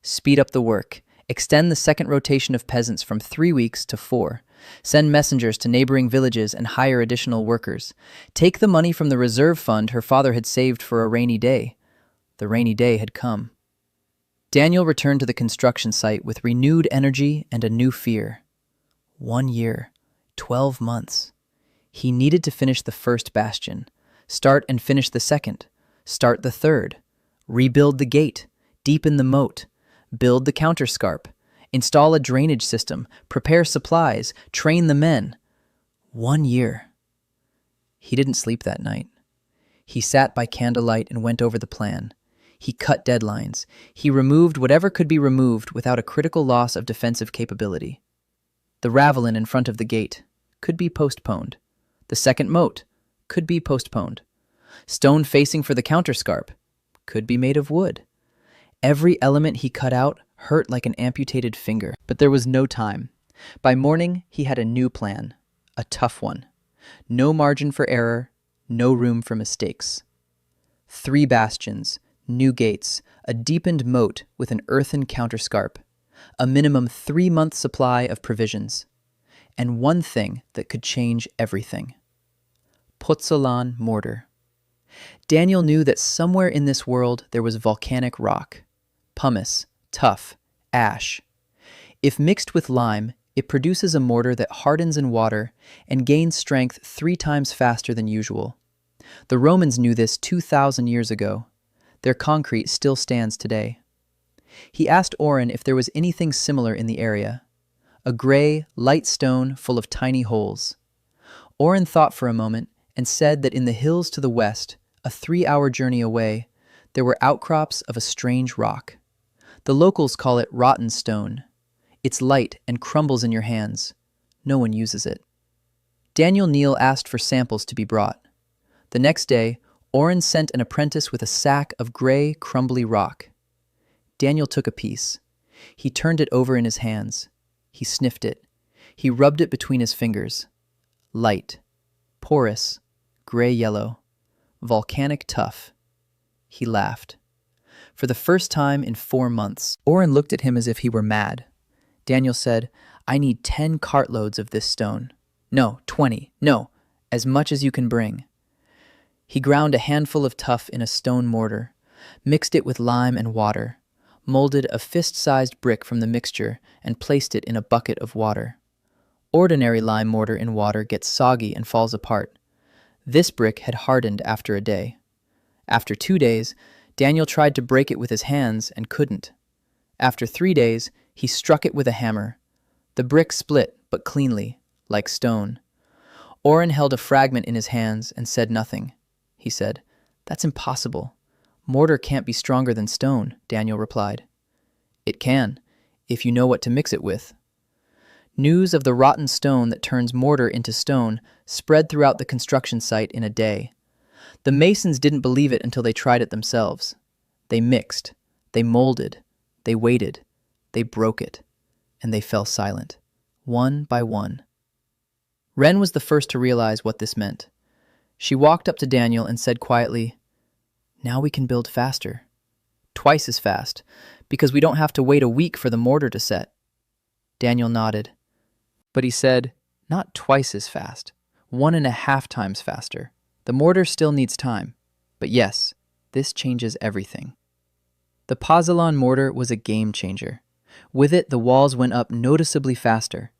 Speed up the work. Extend the second rotation of peasants from 3 weeks to 4. Send messengers to neighboring villages and hire additional workers. Take the money from the reserve fund her father had saved for a rainy day. The rainy day had come. Daniel returned to the construction site with renewed energy and a new fear. 1 year, 12 months. He needed to finish the first bastion, start and finish the second, start the third, rebuild the gate, deepen the moat, build the counterscarp, Install a drainage system, prepare supplies, train the men. 1 year. He didn't sleep that night. He sat by candlelight and went over the plan. He cut deadlines. He removed whatever could be removed without a critical loss of defensive capability. The ravelin in front of the gate could be postponed. The second moat could be postponed. Stone facing for the counterscarp could be made of wood. Every element he cut out hurt like an amputated finger, but there was no time. By morning, he had a new plan, a tough one. No margin for error, no room for mistakes. 3 bastions, new gates, a deepened moat with an earthen counterscarp, a minimum 3-month supply of provisions, and one thing that could change everything. Pozzolan mortar. Daniel knew that somewhere in this world there was volcanic rock, pumice, tuff, ash. If mixed with lime, it produces a mortar that hardens in water and gains strength 3 times faster than usual. The Romans knew this 2,000 years ago. Their concrete still stands today. He asked Oren if there was anything similar in the area. A gray, light stone full of tiny holes. Oren thought for a moment and said that in the hills to the west, a 3-hour journey away, there were outcrops of a strange rock. The locals call it rotten stone. It's light and crumbles in your hands. No one uses it. Daniel Neal asked for samples to be brought. The next day, Oren sent an apprentice with a sack of gray, crumbly rock. Daniel took a piece. He turned it over in his hands. He sniffed it. He rubbed it between his fingers. Light, porous, gray-yellow, volcanic tuff. He laughed. For the first time in 4 months, Oren looked at him as if he were mad. Daniel said, "I need 10 cartloads of this stone. No, 20. No, as much as you can bring." He ground a handful of tuff in a stone mortar, mixed it with lime and water, molded a fist-sized brick from the mixture, and placed it in a bucket of water. Ordinary lime mortar in water gets soggy and falls apart. This brick had hardened after a day. After 2 days, Daniel tried to break it with his hands and couldn't. After 3 days, he struck it with a hammer. The brick split, but cleanly, like stone. Oren held a fragment in his hands and said nothing. He said, "That's impossible. Mortar can't be stronger than stone," Daniel replied. "It can, if you know what to mix it with." News of the rotten stone that turns mortar into stone spread throughout the construction site in a day. The masons didn't believe it until they tried it themselves. They mixed, they molded, they waited, they broke it, and they fell silent, one by one. Ren was the first to realize what this meant. She walked up to Daniel and said quietly, "Now we can build faster. Twice as fast, because we don't have to wait a week for the mortar to set." Daniel nodded. But he said, "Not twice as fast, 1.5 times faster. The mortar still needs time. But yes, this changes everything." The Pozzolan mortar was a game changer. With it, the walls went up noticeably faster.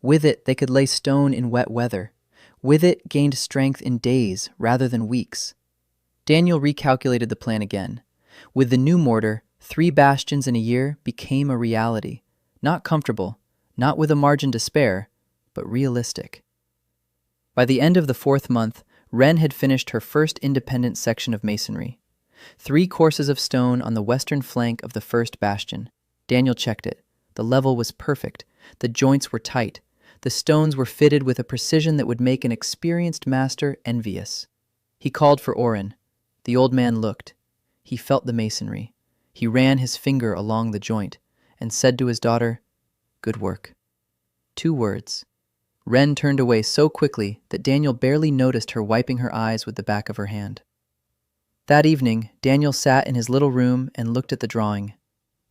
With it, they could lay stone in wet weather. With it, gained strength in days rather than weeks. Daniel recalculated the plan again. With the new mortar, 3 bastions in a year became a reality. Not comfortable, not with a margin to spare, but realistic. By the end of the 4th month, Ren had finished her first independent section of masonry. 3 courses of stone on the western flank of the first bastion. Daniel checked it. The level was perfect. The joints were tight. The stones were fitted with a precision that would make an experienced master envious. He called for Oren. The old man looked. He felt the masonry. He ran his finger along the joint and said to his daughter, "Good work." 2 words. Ren turned away so quickly that Daniel barely noticed her wiping her eyes with the back of her hand. That evening, Daniel sat in his little room and looked at the drawing.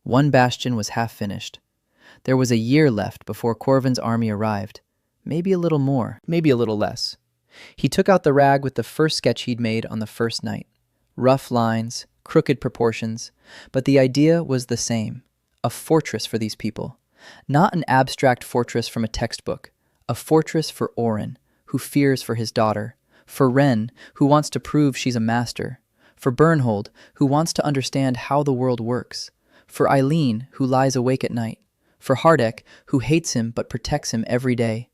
1 bastion was half finished. There was a year left before Corvin's army arrived. Maybe a little more, maybe a little less. He took out the rag with the first sketch he'd made on the first night. Rough lines, crooked proportions, but the idea was the same. A fortress for these people. Not an abstract fortress from a textbook. A fortress for Oren, who fears for his daughter. For Ren, who wants to prove she's a master. For Bernhold, who wants to understand how the world works. For Eileen, who lies awake at night. For Hardek, who hates him but protects him every day.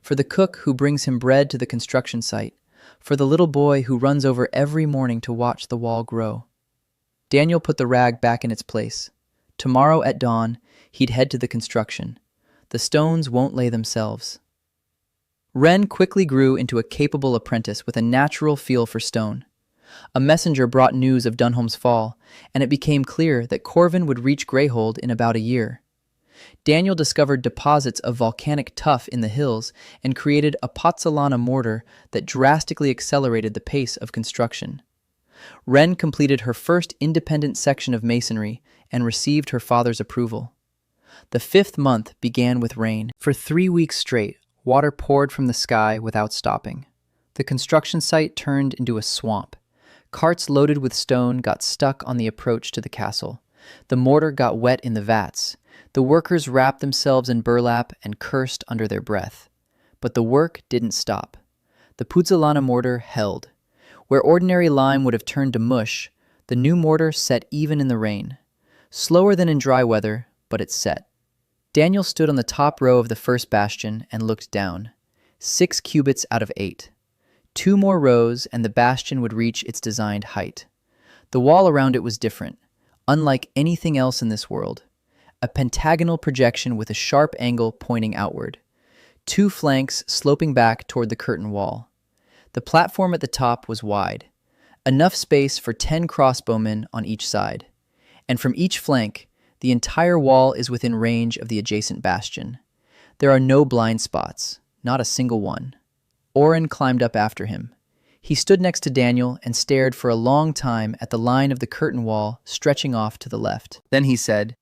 For the cook who brings him bread to the construction site. For the little boy who runs over every morning to watch the wall grow. Daniel put the rag back in its place. Tomorrow at dawn, he'd head to the construction. The stones won't lay themselves. Ren quickly grew into a capable apprentice with a natural feel for stone. A messenger brought news of Dunholm's fall, and it became clear that Corvin would reach Greyhold in about a year. Daniel discovered deposits of volcanic tuff in the hills and created a pozzolana mortar that drastically accelerated the pace of construction. Ren completed her first independent section of masonry and received her father's approval. The 5th month began with rain. For 3 weeks straight, water poured from the sky without stopping. The construction site turned into a swamp. Carts loaded with stone got stuck on the approach to the castle. The mortar got wet in the vats. The workers wrapped themselves in burlap and cursed under their breath. But the work didn't stop. The puzzolana mortar held. Where ordinary lime would have turned to mush, the new mortar set even in the rain. Slower than in dry weather, but it set. Daniel stood on the top row of the first bastion and looked down. 6 cubits out of 8. 2 more rows and the bastion would reach its designed height. The wall around it was different, unlike anything else in this world. A pentagonal projection with a sharp angle pointing outward. 2 flanks sloping back toward the curtain wall. The platform at the top was wide, enough space for 10 crossbowmen on each side. And from each flank, the entire wall is within range of the adjacent bastion. There are no blind spots, not a single one. Oren climbed up after him. He stood next to Daniel and stared for a long time at the line of the curtain wall stretching off to the left. Then he said,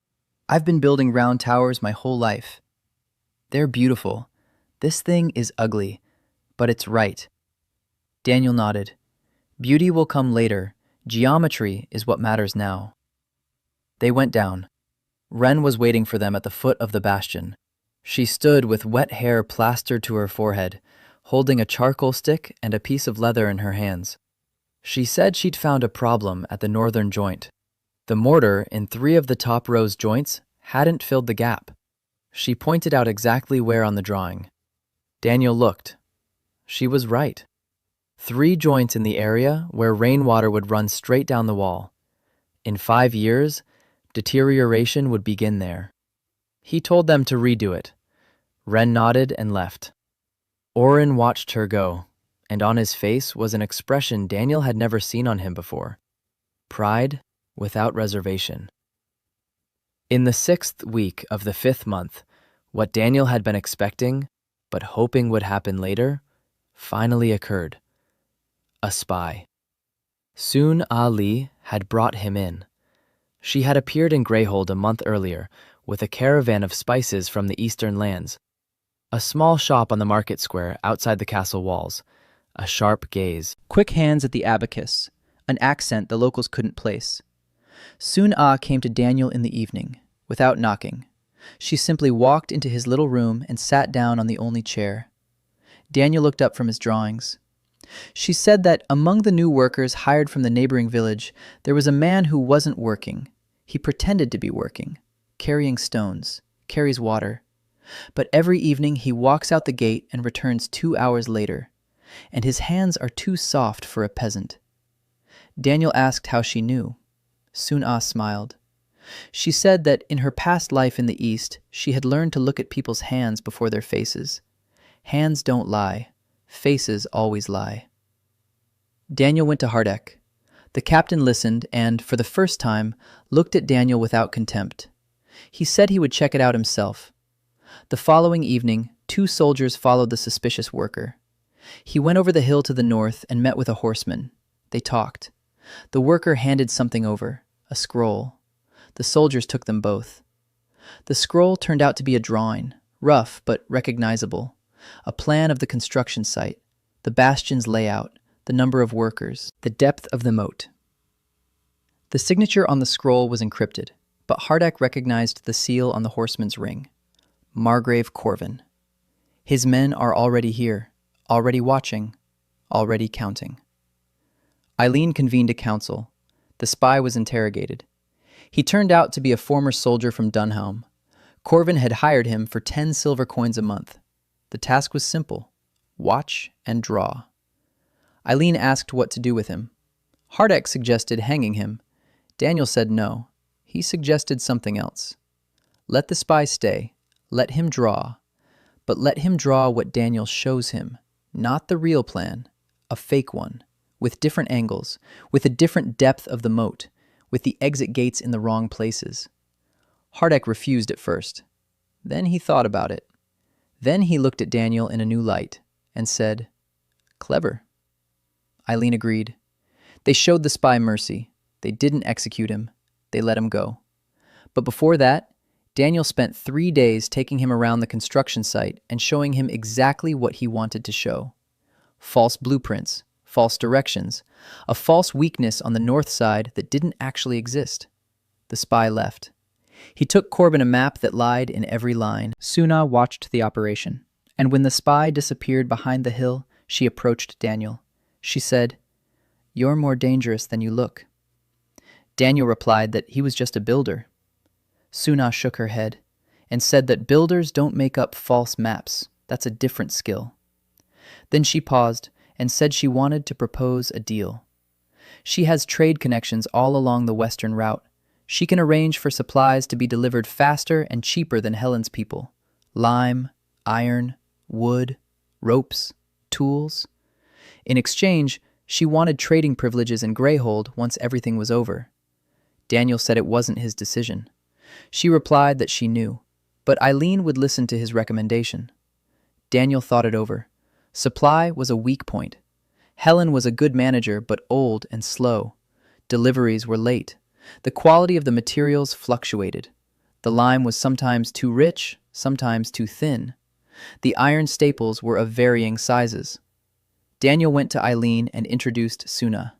"I've been building round towers my whole life. They're beautiful. This thing is ugly, but it's right." Daniel nodded. "Beauty will come later. Geometry is what matters now." They went down. Ren was waiting for them at the foot of the bastion. She stood with wet hair plastered to her forehead, holding a charcoal stick and a piece of leather in her hands. She said she'd found a problem at the northern joint. The mortar in 3 of the top row's joints hadn't filled the gap. She pointed out exactly where on the drawing. Daniel looked. She was right. 3 joints in the area where rainwater would run straight down the wall. In 5 years, deterioration would begin there. He told them to redo it. Ren nodded and left. Oren watched her go, and on his face was an expression Daniel had never seen on him before. Pride without reservation. In the 6th week of the 5th month, what Daniel had been expecting, but hoping would happen later, finally occurred. A spy. Soon Ali had brought him in. She had appeared in Greyhold a month earlier with a caravan of spices from the eastern lands. A small shop on the market square outside the castle walls. A sharp gaze. Quick hands at the abacus, an accent the locals couldn't place. Soon came to Daniel in the evening, without knocking. She simply walked into his little room and sat down on the only chair. Daniel looked up from his drawings. She said that among the new workers hired from the neighboring village, there was a man who wasn't working. He pretended to be working, carrying stones, carries water. But every evening he walks out the gate and returns 2 hours later, and his hands are too soft for a peasant. Daniel asked how she knew. Sun-Ah smiled. She said that in her past life in the East, she had learned to look at people's hands before their faces. Hands don't lie. Faces always lie. Daniel went to Hardek. The captain listened and, for the first time, looked at Daniel without contempt. He said he would check it out himself. The following evening, 2 soldiers followed the suspicious worker. He went over the hill to the north and met with a horseman. They talked. The worker handed something over, a scroll. The soldiers took them both. The scroll turned out to be a drawing, rough but recognizable, a plan of the construction site, the bastion's layout, the number of workers, the depth of the moat. The signature on the scroll was encrypted, but Hardek recognized the seal on the horseman's ring. Margrave Corvin. His men are already here, already watching, already counting. Eileen convened a council. The spy was interrogated. He turned out to be a former soldier from Dunhelm. Corvin had hired him for 10 silver coins a month. The task was simple: watch and draw. Eileen asked what to do with him. Hardek suggested hanging him. Daniel said no. He suggested something else. Let the spy stay. Let him draw. But let him draw what Daniel shows him, not the real plan, a fake one, with different angles, with a different depth of the moat, with the exit gates in the wrong places. Hardek refused at first. Then he thought about it. Then he looked at Daniel in a new light and said, "Clever." Eileen agreed. They showed the spy mercy. They didn't execute him. They let him go. But before that, Daniel spent 3 days taking him around the construction site and showing him exactly what he wanted to show. False blueprints, false directions, a false weakness on the north side that didn't actually exist. The spy left. He took Corbin a map that lied in every line. Suna watched the operation, and when the spy disappeared behind the hill, she approached Daniel. She said, "You're more dangerous than you look." Daniel replied that he was just a builder. Suna shook her head and said that builders don't make up false maps. That's a different skill. Then she paused and said she wanted to propose a deal. She has trade connections all along the western route. She can arrange for supplies to be delivered faster and cheaper than Helen's people. Lime, iron, wood, ropes, tools. In exchange, she wanted trading privileges in Greyhold once everything was over. Daniel said it wasn't his decision. She replied that she knew, but Eileen would listen to his recommendation. Daniel thought it over. Supply was a weak point. Helen was a good manager, but old and slow. Deliveries were late. The quality of the materials fluctuated. The lime was sometimes too rich, sometimes too thin. The iron staples were of varying sizes. Daniel went to Eileen and introduced Suna.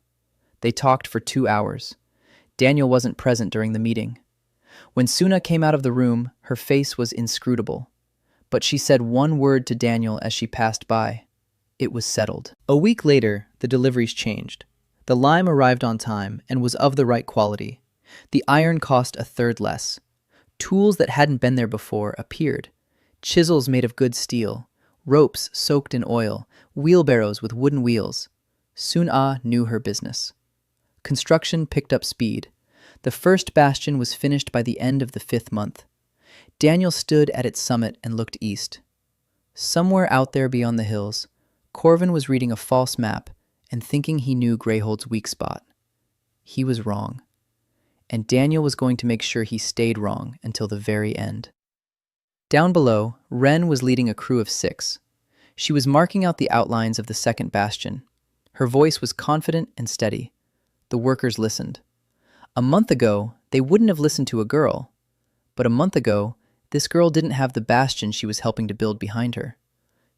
They talked for 2 hours. Daniel wasn't present during the meeting. When Suna came out of the room, her face was inscrutable. But she said one word to Daniel as she passed by. It was settled. A week later, the deliveries changed. The lime arrived on time and was of the right quality. The iron cost a third less. Tools that hadn't been there before appeared. Chisels made of good steel, ropes soaked in oil, wheelbarrows with wooden wheels. Sun-Ah knew her business. Construction picked up speed. The first bastion was finished by the end of the 5th month. Daniel stood at its summit and looked east. Somewhere out there beyond the hills, Corvin was reading a false map and thinking he knew Greyhold's weak spot. He was wrong. And Daniel was going to make sure he stayed wrong until the very end. Down below, Ren was leading a crew of 6. She was marking out the outlines of the second bastion. Her voice was confident and steady. The workers listened. A month ago, they wouldn't have listened to a girl. But a month ago, this girl didn't have the bastion she was helping to build behind her.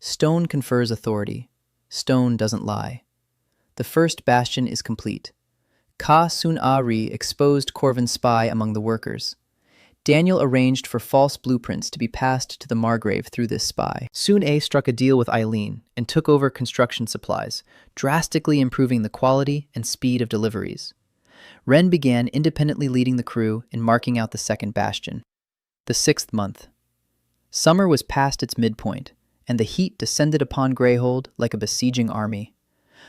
Stone confers authority. Stone doesn't lie. The first bastion is complete. Ka Sun-Ari exposed Corvin's spy among the workers. Daniel arranged for false blueprints to be passed to the Margrave through this spy. Sun-A struck a deal with Eileen and took over construction supplies, drastically improving the quality and speed of deliveries. Ren began independently leading the crew in marking out the second bastion. The 6th month. Summer was past its midpoint, and the heat descended upon Greyhold like a besieging army.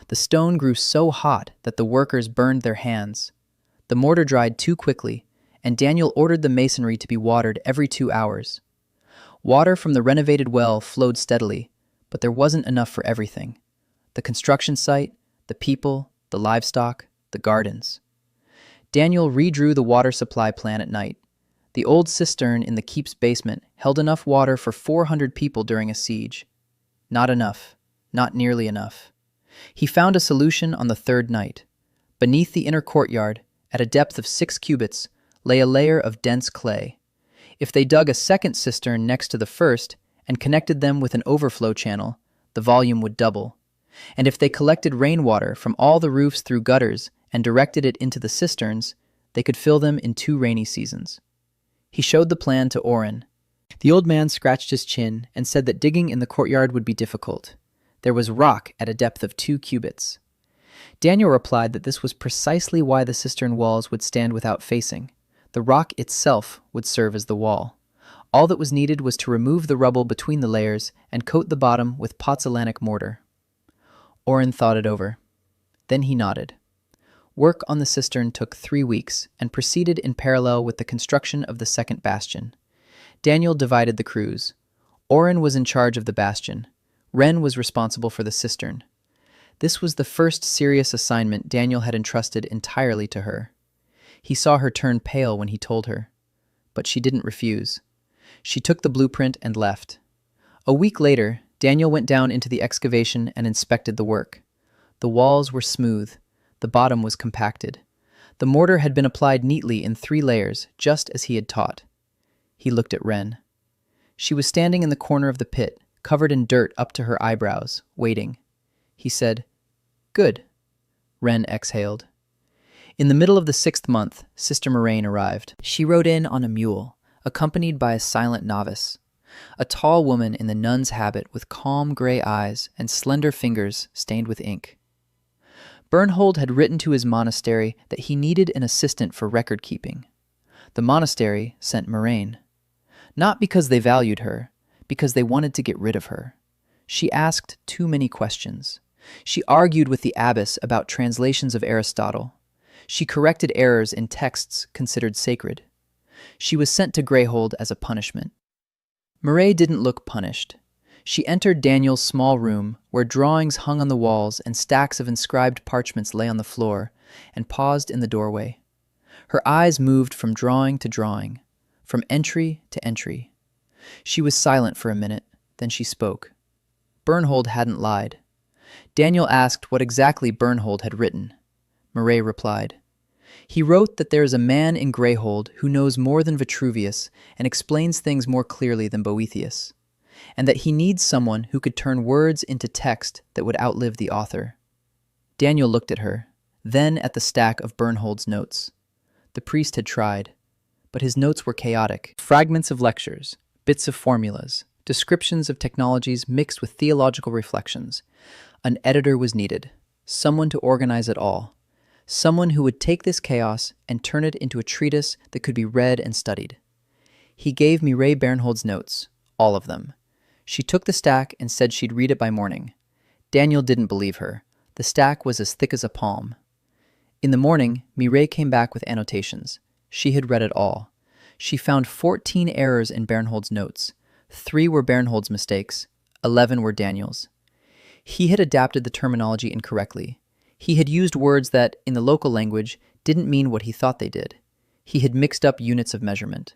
The stone grew so hot that the workers burned their hands. The mortar dried too quickly, and Daniel ordered the masonry to be watered every 2 hours. Water from the renovated well flowed steadily, but there wasn't enough for everything. The construction site, the people, the livestock, the gardens. Daniel redrew the water supply plan at night. The old cistern in the keep's basement held enough water for 400 people during a siege. Not enough. Not nearly enough. He found a solution on the 3rd night. Beneath the inner courtyard, at a depth of 6 cubits, lay a layer of dense clay. If they dug a second cistern next to the first and connected them with an overflow channel, the volume would double. And if they collected rainwater from all the roofs through gutters and directed it into the cisterns, they could fill them in 2 rainy seasons. He showed the plan to Oren. The old man scratched his chin and said that digging in the courtyard would be difficult. There was rock at a depth of 2 cubits. Daniel replied that this was precisely why the cistern walls would stand without facing. The rock itself would serve as the wall. All that was needed was to remove the rubble between the layers and coat the bottom with pozzolanic mortar. Oren thought it over. Then he nodded. Work on the cistern took 3 weeks and proceeded in parallel with the construction of the second bastion. Daniel divided the crews. Oren was in charge of the bastion. Ren was responsible for the cistern. This was the first serious assignment Daniel had entrusted entirely to her. He saw her turn pale when he told her. But she didn't refuse. She took the blueprint and left. A week later, Daniel went down into the excavation and inspected the work. The walls were smooth. The bottom was compacted. The mortar had been applied neatly in 3 layers, just as he had taught. He looked at Ren. She was standing in the corner of the pit, covered in dirt up to her eyebrows, waiting. He said, "Good." Ren exhaled. In the middle of the 6th month, Sister Moraine arrived. She rode in on a mule, accompanied by a silent novice, a tall woman in the nun's habit with calm gray eyes and slender fingers stained with ink. Bernhold had written to his monastery that he needed an assistant for record-keeping. The monastery sent Moraine. Not because they valued her, because they wanted to get rid of her. She asked too many questions. She argued with the abbess about translations of Aristotle. She corrected errors in texts considered sacred. She was sent to Greyhold as a punishment. Murray didn't look punished. She entered Daniel's small room, where drawings hung on the walls and stacks of inscribed parchments lay on the floor, and paused in the doorway. Her eyes moved from drawing to drawing, from entry to entry. She was silent for a minute, then she spoke. Bernhold hadn't lied. Daniel asked what exactly Bernhold had written. Murray replied. He wrote that there is a man in Greyhold who knows more than Vitruvius and explains things more clearly than Boethius, and that he needs someone who could turn words into text that would outlive the author. Daniel looked at her, then at the stack of Bernhold's notes. The priest had tried, but his notes were chaotic. Fragments of lectures, bits of formulas, descriptions of technologies mixed with theological reflections. An editor was needed, someone to organize it all, someone who would take this chaos and turn it into a treatise that could be read and studied. He gave Mireille Bernhold's notes, all of them. She took the stack and said she'd read it by morning. Daniel didn't believe her. The stack was as thick as a palm. In the morning, Mireille came back with annotations. She had read it all. She found 14 errors in Bernhold's notes. 3 were Bernhold's mistakes. 11 were Daniel's. He had adapted the terminology incorrectly. He had used words that, in the local language, didn't mean what he thought they did. He had mixed up units of measurement.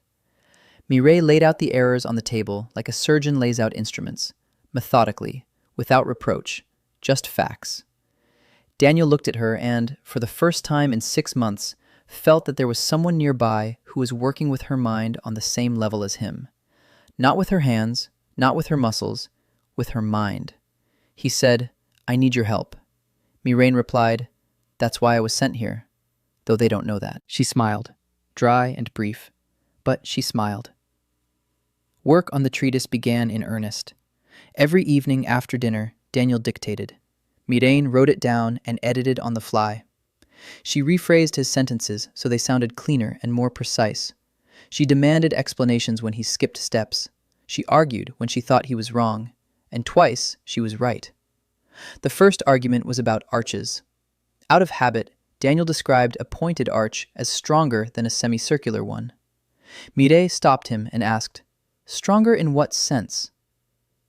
Mireille laid out the errors on the table like a surgeon lays out instruments, methodically, without reproach, just facts. Daniel looked at her and, for the first time in 6 months, felt that there was someone nearby who was working with her mind on the same level as him. Not with her hands, not with her muscles, with her mind. He said, "I need your help." Mireille replied, "That's why I was sent here, though they don't know that." She smiled, dry and brief, but she smiled. Work on the treatise began in earnest. Every evening after dinner, Daniel dictated. Mireille wrote it down and edited on the fly. She rephrased his sentences so they sounded cleaner and more precise. She demanded explanations when he skipped steps. She argued when she thought he was wrong, and twice she was right. The first argument was about arches. Out of habit, Daniel described a pointed arch as stronger than a semicircular one. Mireille stopped him and asked, "Stronger in what sense?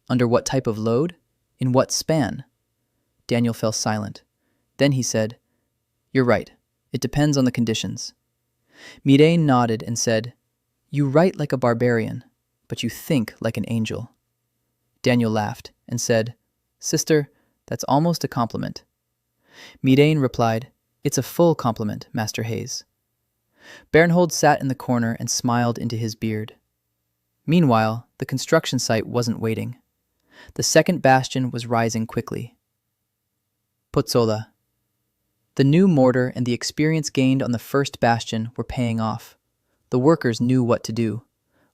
Under what type of load? In what span?" Daniel fell silent. Then he said, "You're right. It depends on the conditions." Mireille nodded and said, "You write like a barbarian, but you think like an angel." Daniel laughed and said, "Sister, that's almost a compliment." Mireille replied, "It's a full compliment, Master Hayes." Bernhold sat in the corner and smiled into his beard. Meanwhile, the construction site wasn't waiting. The second bastion was rising quickly. Pozzola. The new mortar and the experience gained on the first bastion were paying off. The workers knew what to do.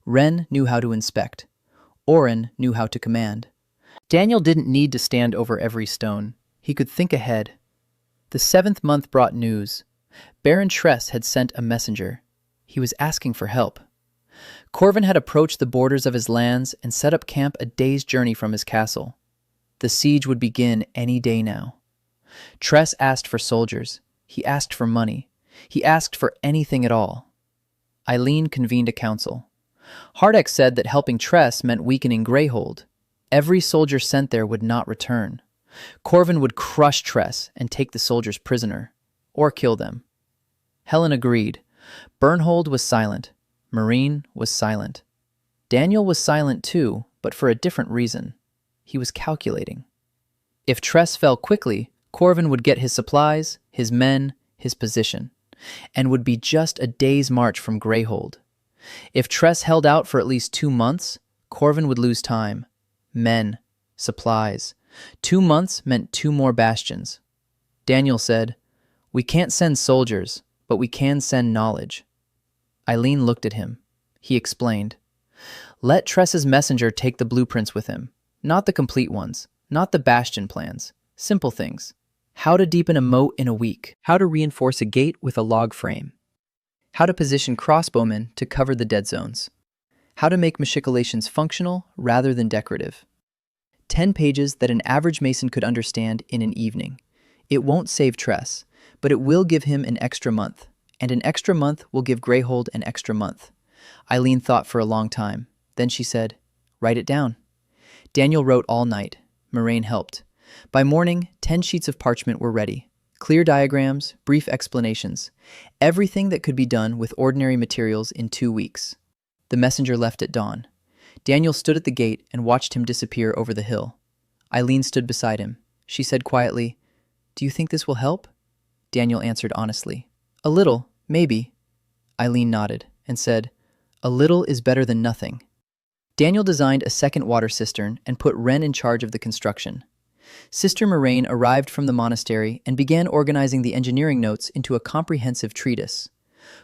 Ren knew how to inspect. Oren knew how to command. Daniel didn't need to stand over every stone. He could think ahead. The 7th month brought news. Baron Tress had sent a messenger. He was asking for help. Corvin had approached the borders of his lands and set up camp a day's journey from his castle. The siege would begin any day now. Tress asked for soldiers. He asked for money. He asked for anything at all. Eileen convened a council. Hardek said that helping Tress meant weakening Greyhold. Every soldier sent there would not return. Corvin would crush Tress and take the soldiers prisoner, or kill them. Helen agreed. Bernhold was silent. Marine was silent. Daniel was silent too, but for a different reason. He was calculating. If Tress fell quickly, Corvin would get his supplies, his men, his position, and would be just a day's march from Greyhold. If Tress held out for at least 2 months, Corvin would lose time, men, supplies. 2 months meant 2 more bastions. Daniel said, "We can't send soldiers, but we can send knowledge." Eileen looked at him. He explained, "Let Tress's messenger take the blueprints with him. Not the complete ones, not the bastion plans. Simple things. How to deepen a moat in a week. How to reinforce a gate with a log frame. How to position crossbowmen to cover the dead zones. How to make machicolations functional rather than decorative. 10 pages that an average mason could understand in an evening. It won't save Tress, but it will give him an extra month, and an extra month will give Greyhold an extra month." Eileen thought for a long time. Then she said, "Write it down." Daniel wrote all night. Moraine helped. By morning, 10 sheets of parchment were ready. Clear diagrams, brief explanations. Everything that could be done with ordinary materials in 2 weeks. The messenger left at dawn. Daniel stood at the gate and watched him disappear over the hill. Eileen stood beside him. She said quietly, "Do you think this will help?" Daniel answered honestly, "A little, maybe." Eileen nodded and said, "A little is better than nothing." Daniel designed a second water cistern and put Wren in charge of the construction. Sister Moraine arrived from the monastery and began organizing the engineering notes into a comprehensive treatise.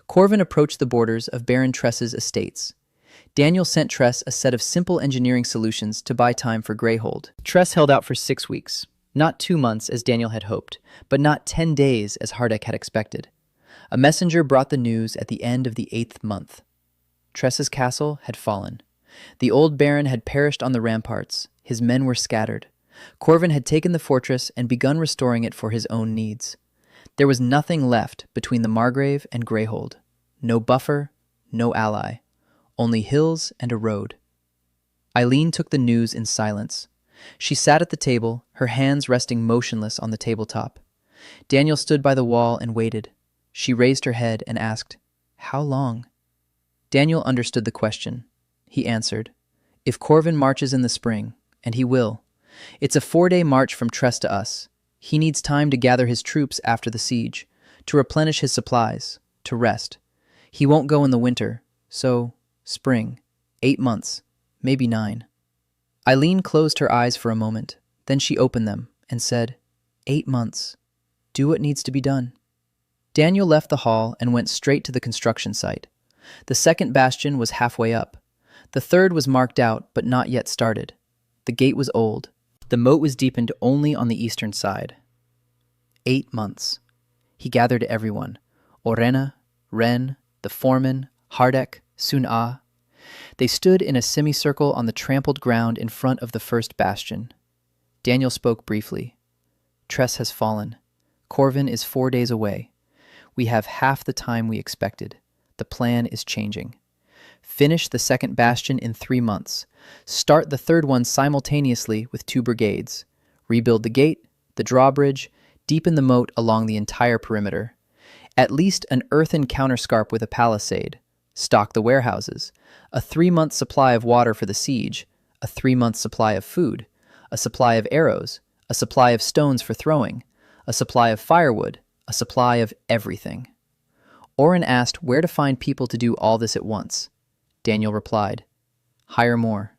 Corvin approached the borders of Baron Tress's estates. Daniel sent Tress a set of simple engineering solutions to buy time for Greyhold. Tress held out for 6 weeks. Not 2 months as Daniel had hoped, but not 10 days as Hardek had expected. A messenger brought the news at the end of the 8th month. Tress's castle had fallen. The old baron had perished on the ramparts. His men were scattered. Corvin had taken the fortress and begun restoring it for his own needs. There was nothing left between the Margrave and Greyhold. No buffer, no ally. Only hills and a road. Eileen took the news in silence. She sat at the table, her hands resting motionless on the tabletop. Daniel stood by the wall and waited. She raised her head and asked, "How long?" Daniel understood the question. He answered, "If Corvin marches in the spring, and he will, it's a 4-day march from Tress to us. He needs time to gather his troops after the siege, to replenish his supplies, to rest. He won't go in the winter, so spring, 8 months, maybe 9. Eileen closed her eyes for a moment. Then she opened them and said, 8 months. Do what needs to be done." Daniel left the hall and went straight to the construction site. The second bastion was halfway up. The third was marked out, but not yet started. The gate was old. The moat was deepened only on the eastern side. 8 months. He gathered everyone. Orena, Wren, the foreman, Hardek, Sun-Ah. They stood in a semicircle on the trampled ground in front of the first bastion. Daniel spoke briefly. "Tress has fallen. Corvin is 4 days away. We have half the time we expected. The plan is changing. Finish the second bastion in 3 months. Start the third one simultaneously with 2 brigades. Rebuild the gate, the drawbridge, deepen the moat along the entire perimeter. At least an earthen counterscarp with a palisade. Stock the warehouses. A 3-month supply of water for the siege. A 3-month supply of food. A supply of arrows. A supply of stones for throwing. A supply of firewood. A supply of everything." Oren asked where to find people to do all this at once. Daniel replied, "Hire more."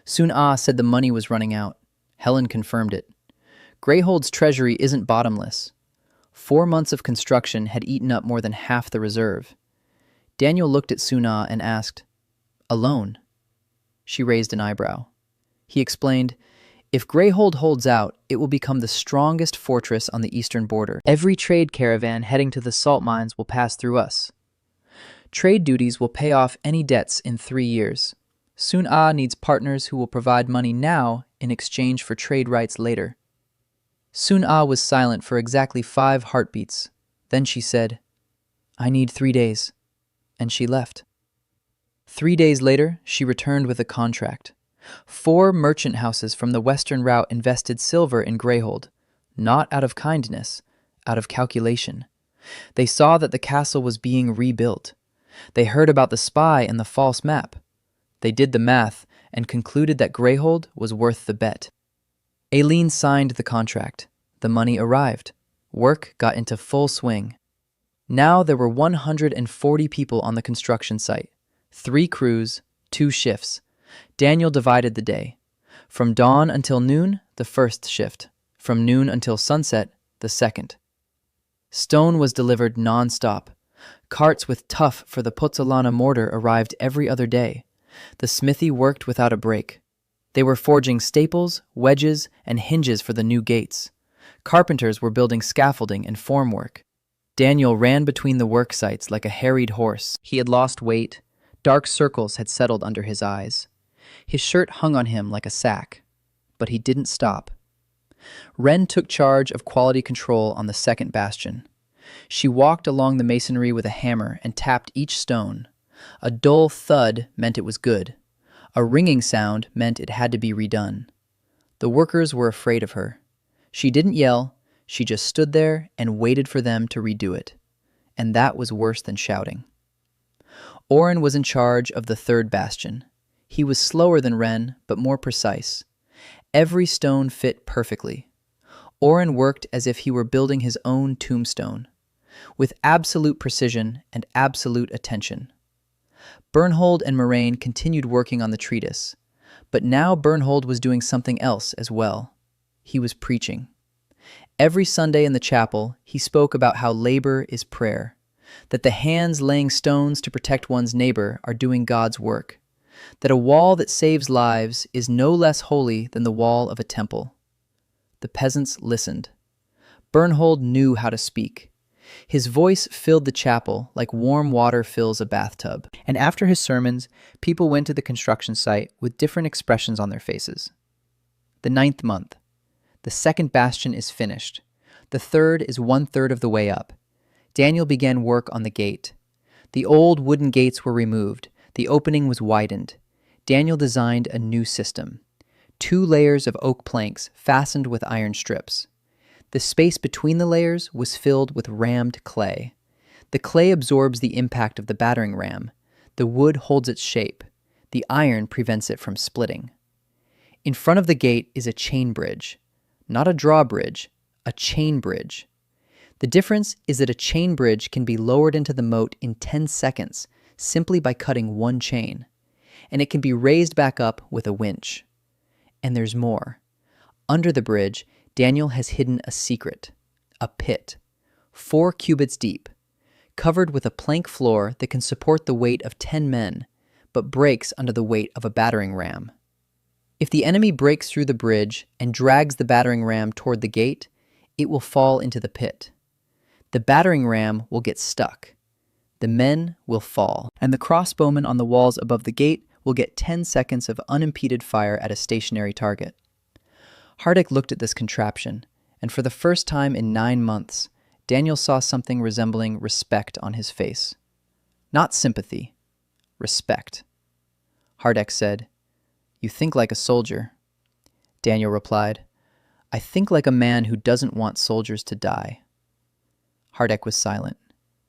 Sun-Ah said the money was running out. Helen confirmed it. Greyhold's treasury isn't bottomless. 4 months of construction had eaten up more than half the reserve. Daniel looked at Sun-Ah and asked, "Alone?" She raised an eyebrow. He explained, "If Greyhold holds out, it will become the strongest fortress on the eastern border. Every trade caravan heading to the salt mines will pass through us. Trade duties will pay off any debts in 3 years. Sun Ah needs partners who will provide money now in exchange for trade rights later. Sun Ah was silent for exactly 5 heartbeats. Then she said, "I need 3 days." And she left. 3 days later, she returned with a contract. 4 merchant houses from the western route invested silver in Greyhold, not out of kindness, out of calculation. They saw that the castle was being rebuilt. They heard about the spy and the false map. They did the math and concluded that Greyhold was worth the bet. Aileen signed the contract. The money arrived. Work got into full swing. Now there were 140 people on the construction site. 3 crews, 2 shifts. Daniel divided the day. From dawn until noon, the first shift. From noon until sunset, the second. Stone was delivered non-stop. Carts with tuff for the Pozzolana mortar arrived every other day. The smithy worked without a break. They were forging staples, wedges, and hinges for the new gates. Carpenters were building scaffolding and formwork. Daniel ran between the work sites like a harried horse. He had lost weight. Dark circles had settled under his eyes. His shirt hung on him like a sack. But he didn't stop. Wren took charge of quality control on the second bastion. She walked along the masonry with a hammer and tapped each stone. A dull thud meant it was good. A ringing sound meant it had to be redone. The workers were afraid of her. She didn't yell, she just stood there and waited for them to redo it. And that was worse than shouting. Oren was in charge of the third bastion. He was slower than Wren, but more precise. Every stone fit perfectly. Oren worked as if he were building his own tombstone, with absolute precision and absolute attention. Bernhold and Moraine continued working on the treatise, but now Bernhold was doing something else as well. He was preaching. Every Sunday in the chapel, he spoke about how labor is prayer, that the hands laying stones to protect one's neighbor are doing God's work, that a wall that saves lives is no less holy than the wall of a temple. The peasants listened. Bernhold knew how to speak. His voice filled the chapel like warm water fills a bathtub. And after his sermons, people went to the construction site with different expressions on their faces. The 9th month. The second bastion is finished. The third is 1/3 of the way up. Daniel began work on the gate. The old wooden gates were removed. The opening was widened. Daniel designed a new system. 2 layers of oak planks fastened with iron strips. The space between the layers was filled with rammed clay. The clay absorbs the impact of the battering ram. The wood holds its shape. The iron prevents it from splitting. In front of the gate is a chain bridge. Not a drawbridge, a chain bridge. The difference is that a chain bridge can be lowered into the moat in 10 seconds simply by cutting 1 chain, and it can be raised back up with a winch. And there's more. Under the bridge, Daniel has hidden a secret, a pit, 4 cubits deep, covered with a plank floor that can support the weight of 10 men, but breaks under the weight of a battering ram. If the enemy breaks through the bridge and drags the battering ram toward the gate, it will fall into the pit. The battering ram will get stuck. The men will fall, and the crossbowmen on the walls above the gate will get 10 seconds of unimpeded fire at a stationary target. Hardik looked at this contraption, and for the first time in 9 months, Daniel saw something resembling respect on his face. Not sympathy, respect. Hardik said, "You think like a soldier." Daniel replied, "I think like a man who doesn't want soldiers to die." Hardik was silent.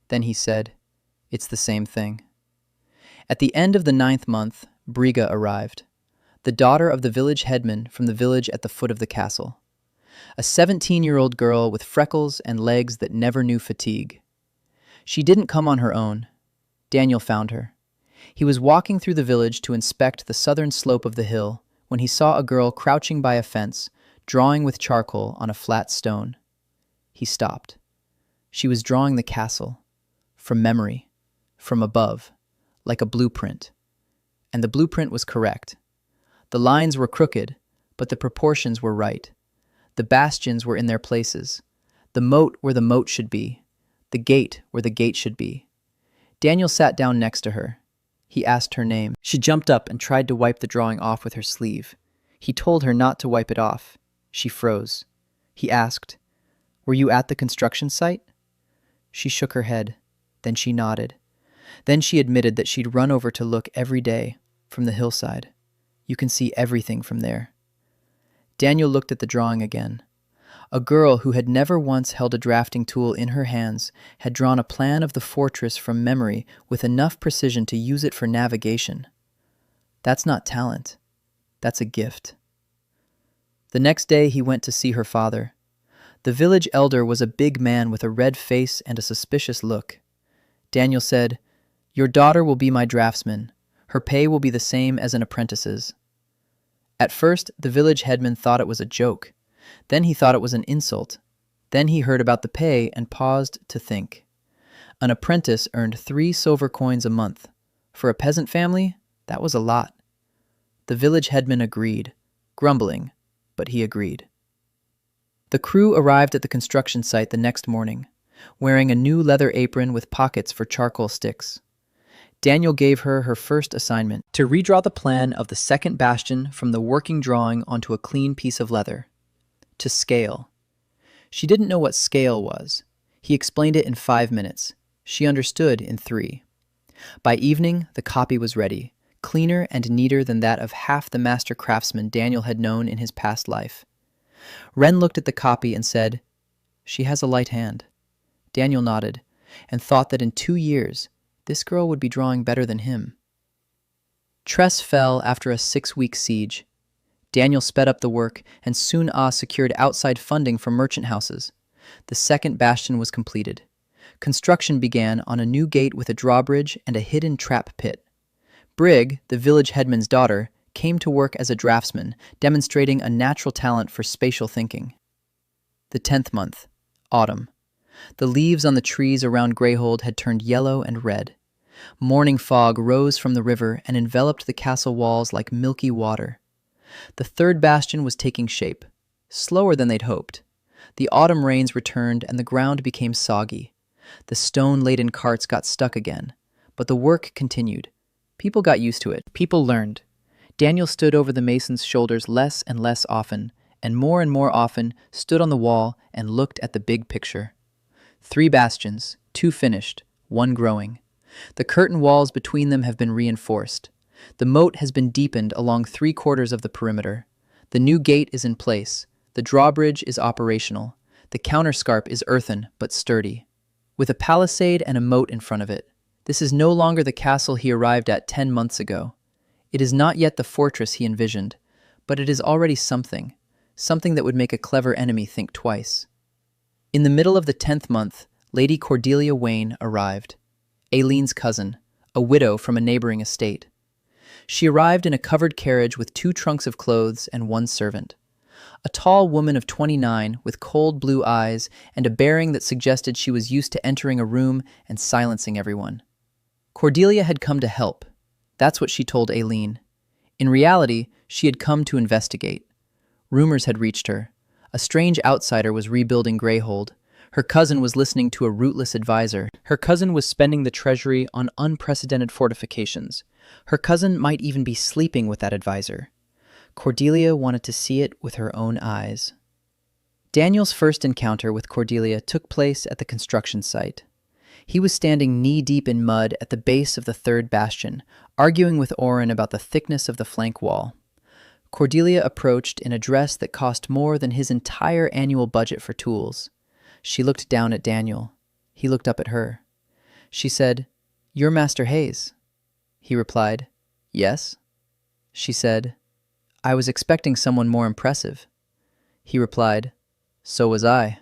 Then he said, "It's the same thing." At the end of the 9th month, Briga arrived, the daughter of the village headman from the village at the foot of the castle. A 17-year-old girl with freckles and legs that never knew fatigue. She didn't come on her own. Daniel found her. He was walking through the village to inspect the southern slope of the hill when he saw a girl crouching by a fence, drawing with charcoal on a flat stone. He stopped. She was drawing the castle, from memory, from above, like a blueprint. And the blueprint was correct. The lines were crooked, but the proportions were right. The bastions were in their places. The moat where the moat should be. The gate where the gate should be. Daniel sat down next to her. He asked her name. She jumped up and tried to wipe the drawing off with her sleeve. He told her not to wipe it off. She froze. He asked, "Were you at the construction site?" She shook her head. Then she nodded. Then she admitted that she'd run over to look every day from the hillside. You can see everything from there. Daniel looked at the drawing again. A girl who had never once held a drafting tool in her hands had drawn a plan of the fortress from memory with enough precision to use it for navigation. That's not talent. That's a gift. The next day he went to see her father. The village elder was a big man with a red face and a suspicious look. Daniel said, "Your daughter will be my draftsman. Her pay will be the same as an apprentice's." At first, the village headman thought it was a joke. Then he thought it was an insult. Then he heard about the pay and paused to think. An apprentice earned 3 silver coins a month. For a peasant family, that was a lot. The village headman agreed, grumbling, but he agreed. The crew arrived at the construction site the next morning, wearing a new leather apron with pockets for charcoal sticks. Daniel gave her her first assignment, to redraw the plan of the second bastion from the working drawing onto a clean piece of leather. To scale. She didn't know what scale was. He explained it in 5 minutes. She understood in 3. By evening, the copy was ready, cleaner and neater than that of half the master craftsmen Daniel had known in his past life. Wren looked at the copy and said, "She has a light hand." Daniel nodded, and thought that in 2 years, this girl would be drawing better than him. Tress fell after a 6-week siege. Daniel sped up the work, and soon secured outside funding from merchant houses. The second bastion was completed. Construction began on a new gate with a drawbridge and a hidden trap pit. Brigg, the village headman's daughter, came to work as a draftsman, demonstrating a natural talent for spatial thinking. The 10th month, autumn. The leaves on the trees around Greyhold had turned yellow and red. Morning fog rose from the river and enveloped the castle walls like milky water. The third bastion was taking shape, slower than they'd hoped. The autumn rains returned and the ground became soggy. The stone-laden carts got stuck again, but the work continued. People got used to it. People learned. Daniel stood over the mason's shoulders less and less often, and more often stood on the wall and looked at the big picture. 3 bastions, 2 finished, 1 growing. The curtain walls between them have been reinforced. The moat has been deepened along 3/4 of the perimeter. The new gate is in place. The drawbridge is operational. The counterscarp is earthen, but sturdy, with a palisade and a moat in front of it. This is no longer the castle he arrived at 10 months ago. It is not yet the fortress he envisioned, but it is already something that would make a clever enemy think twice. In the middle of the 10th month, Lady Cordelia Wayne arrived, Aileen's cousin, a widow from a neighboring estate. She arrived in a covered carriage with 2 trunks of clothes and 1 servant. A tall woman of 29 with cold blue eyes and a bearing that suggested she was used to entering a room and silencing everyone. Cordelia had come to help. That's what she told Aileen. In reality, she had come to investigate. Rumors had reached her. A strange outsider was rebuilding Greyhold. Her cousin was listening to a rootless advisor. Her cousin was spending the treasury on unprecedented fortifications. Her cousin might even be sleeping with that advisor. Cordelia wanted to see it with her own eyes. Daniel's first encounter with Cordelia took place at the construction site. He was standing knee-deep in mud at the base of the 3rd bastion, arguing with Oren about the thickness of the flank wall. Cordelia approached in a dress that cost more than his entire annual budget for tools. She looked down at Daniel. He looked up at her. She said, "You're Master Hayes." He replied, "Yes." She said, "I was expecting someone more impressive." He replied, "So was I.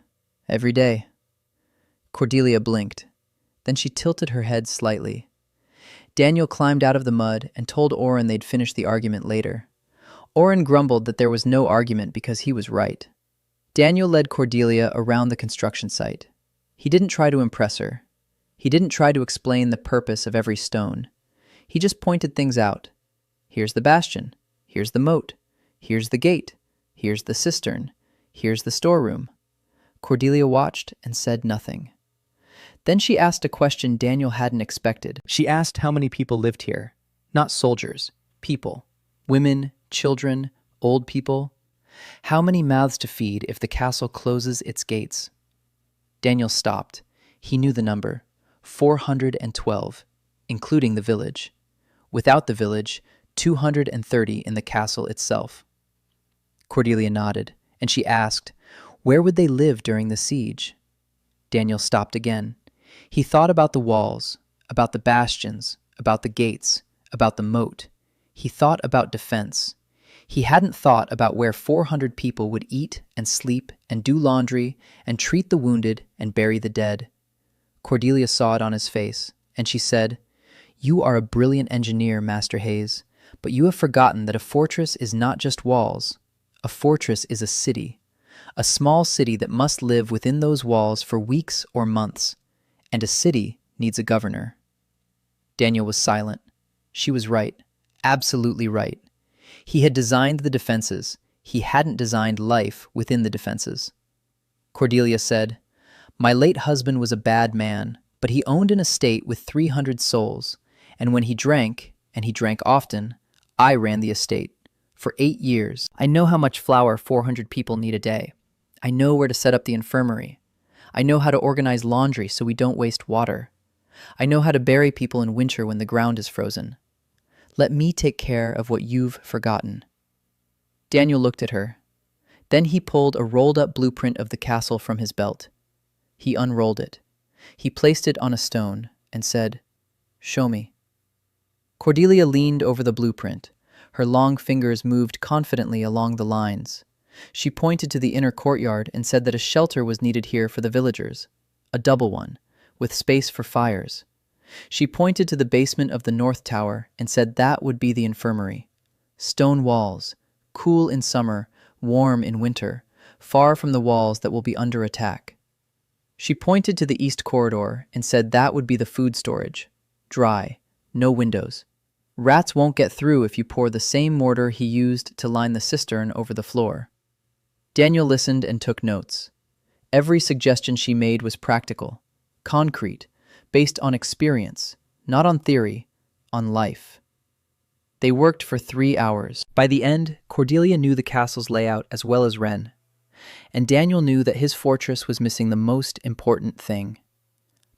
Every day." Cordelia blinked. Then she tilted her head slightly. Daniel climbed out of the mud and told Oren they'd finish the argument later. Oren grumbled that there was no argument because he was right. Daniel led Cordelia around the construction site. He didn't try to impress her. He didn't try to explain the purpose of every stone. He just pointed things out. Here's the bastion. Here's the moat. Here's the gate. Here's the cistern. Here's the storeroom. Cordelia watched and said nothing. Then she asked a question Daniel hadn't expected. She asked how many people lived here. Not soldiers, people. Women, children, old people. How many mouths to feed if the castle closes its gates? Daniel stopped. He knew the number. 412, including the village. Without the village, 230 in the castle itself. Cordelia nodded, and she asked, where would they live during the siege? Daniel stopped again. He thought about the walls, about the bastions, about the gates, about the moat. He thought about defense. He hadn't thought about where 400 people would eat and sleep and do laundry and treat the wounded and bury the dead. Cordelia saw it on his face, and she said, "You are a brilliant engineer, Master Hayes, but you have forgotten that a fortress is not just walls. A fortress is a city. A small city that must live within those walls for weeks or months. And a city needs a governor." Daniel was silent. She was right. Absolutely right. He had designed the defenses. He hadn't designed life within the defenses. Cordelia said, "My late husband was a bad man, but he owned an estate with 300 souls, and when he drank, and he drank often, I ran the estate. For 8 years. I know how much flour 400 people need a day. I know where to set up the infirmary. I know how to organize laundry so we don't waste water. I know how to bury people in winter when the ground is frozen. Let me take care of what you've forgotten." Daniel looked at her. Then he pulled a rolled-up blueprint of the castle from his belt. He unrolled it. He placed it on a stone and said, "Show me." Cordelia leaned over the blueprint. Her long fingers moved confidently along the lines. She pointed to the inner courtyard and said that a shelter was needed here for the villagers, a double one, with space for fires. She pointed to the basement of the north tower and said that would be the infirmary. Stone walls, cool in summer, warm in winter, far from the walls that will be under attack. She pointed to the east corridor and said that would be the food storage, dry, no windows. Rats won't get through if you pour the same mortar he used to line the cistern over the floor. Daniel listened and took notes. Every suggestion she made was practical, concrete, based on experience, not on theory, on life. They worked for 3 hours. By the end, Cordelia knew the castle's layout as well as Wren, and Daniel knew that his fortress was missing the most important thing: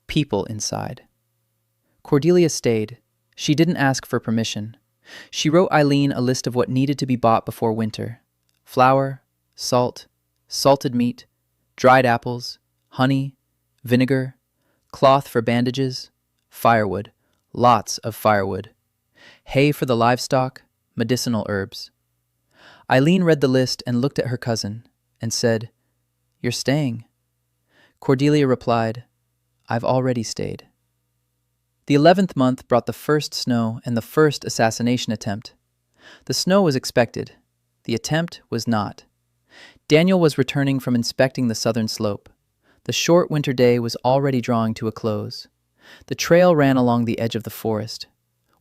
people inside. Cordelia stayed. She didn't ask for permission. She wrote Eileen a list of what needed to be bought before winter: flour, salt, salted meat, dried apples, honey, vinegar, cloth for bandages, firewood, lots of firewood, hay for the livestock, medicinal herbs. Eileen read the list and looked at her cousin and said, "You're staying." Cordelia replied, "I've already stayed." The 11th month brought the first snow and the first assassination attempt. The snow was expected. The attempt was not. Daniel was returning from inspecting the southern slope. The short winter day was already drawing to a close. The trail ran along the edge of the forest.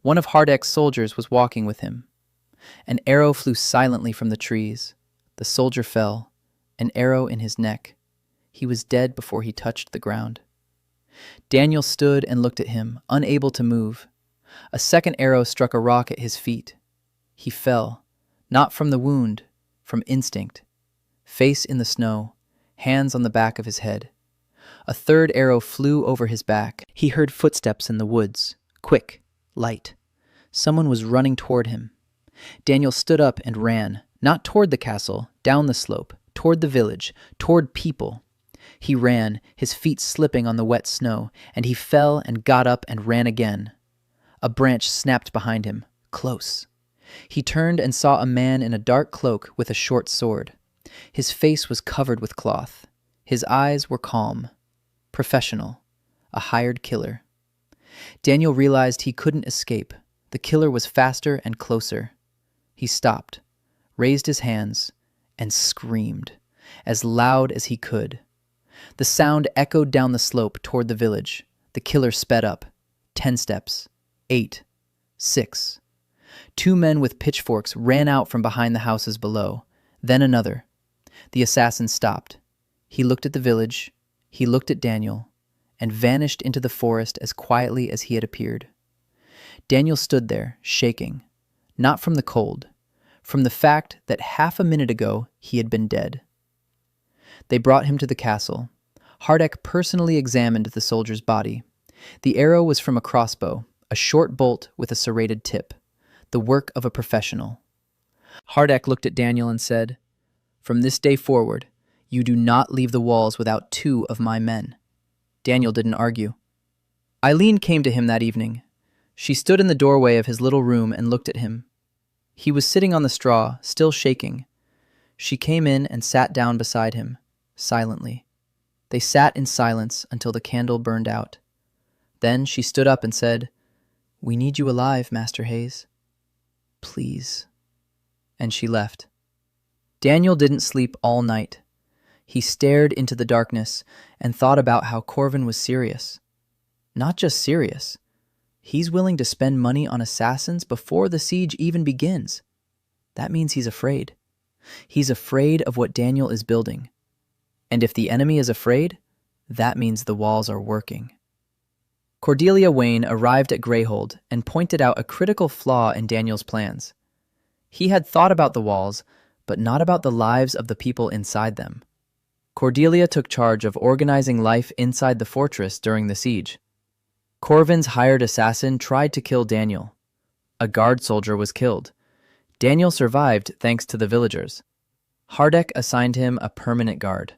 One of Hardek's soldiers was walking with him. An arrow flew silently from the trees. The soldier fell, an arrow in his neck. He was dead before he touched the ground. Daniel stood and looked at him, unable to move. A second arrow struck a rock at his feet. He fell, not from the wound, from instinct. Face in the snow, hands on the back of his head. A third arrow flew over his back. He heard footsteps in the woods, quick, light. Someone was running toward him. Daniel stood up and ran, not toward the castle, down the slope, toward the village, toward people. He ran, his feet slipping on the wet snow, and he fell and got up and ran again. A branch snapped behind him, close. He turned and saw a man in a dark cloak with a short sword. His face was covered with cloth. His eyes were calm. Professional. A hired killer. Daniel realized he couldn't escape. The killer was faster and closer. He stopped, raised his hands, and screamed, as loud as he could. The sound echoed down the slope toward the village. The killer sped up. 10 steps. 8. 6. 2 men with pitchforks ran out from behind the houses below. Then another. The assassin stopped. He looked at the village. He looked at Daniel. and vanished into the forest as quietly as he had appeared. Daniel stood there, shaking, not from the cold, from the fact that half a minute ago he had been dead. They brought him to the castle. Hardek personally examined the soldier's body. The arrow was from a crossbow, a short bolt with a serrated tip, the work of a professional. Hardek looked at Daniel and said, "From this day forward, you do not leave the walls without 2 of my men." Daniel didn't argue. Eileen came to him that evening. She stood in the doorway of his little room and looked at him. He was sitting on the straw, still shaking. She came in and sat down beside him, silently. They sat in silence until the candle burned out. Then she stood up and said, "We need you alive, Master Hayes. Please." And she left. Daniel didn't sleep all night. He stared into the darkness and thought about how Corvin was serious. Not just serious. He's willing to spend money on assassins before the siege even begins. That means he's afraid. He's afraid of what Daniel is building. And if the enemy is afraid, that means the walls are working. Cordelia Wayne arrived at Greyhold and pointed out a critical flaw in Daniel's plans. He had thought about the walls, but not about the lives of the people inside them. Cordelia took charge of organizing life inside the fortress during the siege. Corvin's hired assassin tried to kill Daniel. A guard soldier was killed. Daniel survived thanks to the villagers. Hardek assigned him a permanent guard.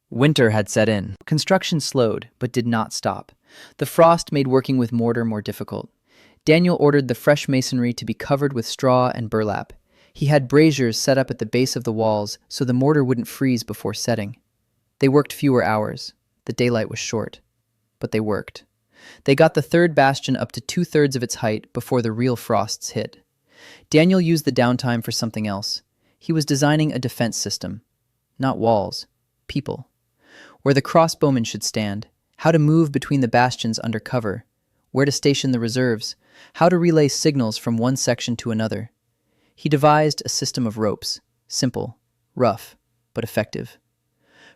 Winter had set in. Construction slowed, but did not stop. The frost made working with mortar more difficult. Daniel ordered the fresh masonry to be covered with straw and burlap. He had braziers set up at the base of the walls so the mortar wouldn't freeze before setting. They worked fewer hours. The daylight was short. But they worked. They got the 3rd bastion up to 2/3 of its height before the real frosts hit. Daniel used the downtime for something else. He was designing a defense system. Not walls. People. Where the crossbowmen should stand. How to move between the bastions under cover. Where to station the reserves. How to relay signals from one section to another. He devised a system of ropes. Simple. Rough. But effective.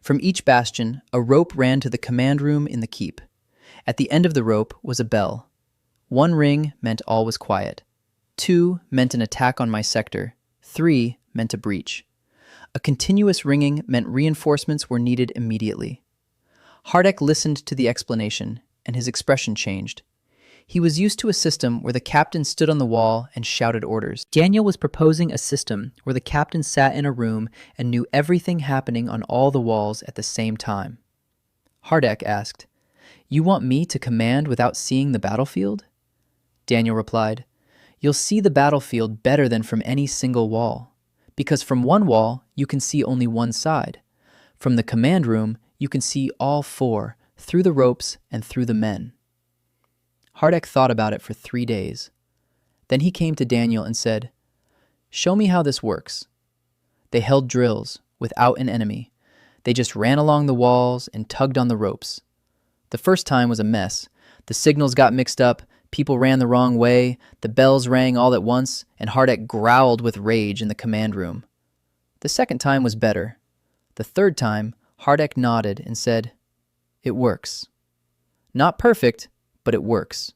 From each bastion, a rope ran to the command room in the keep. At the end of the rope was a bell. 1 ring meant all was quiet. 2 meant an attack on my sector. 3 meant a breach. A continuous ringing meant reinforcements were needed immediately. Hardek listened to the explanation, and his expression changed. He was used to a system where the captain stood on the wall and shouted orders. Daniel was proposing a system where the captain sat in a room and knew everything happening on all the walls at the same time. Hardek asked, "You want me to command without seeing the battlefield?" Daniel replied, "You'll see the battlefield better than from any single wall, because from one wall you can see only one side. From the command room you can see all 4, through the ropes and through the men." Hardek thought about it for 3 days. Then he came to Daniel and said, "Show me how this works." They held drills, without an enemy. They just ran along the walls and tugged on the ropes. The first time was a mess. The signals got mixed up, people ran the wrong way, the bells rang all at once, and Hardek growled with rage in the command room. The second time was better. The third time, Hardek nodded and said, "It works." Not perfect, but it works.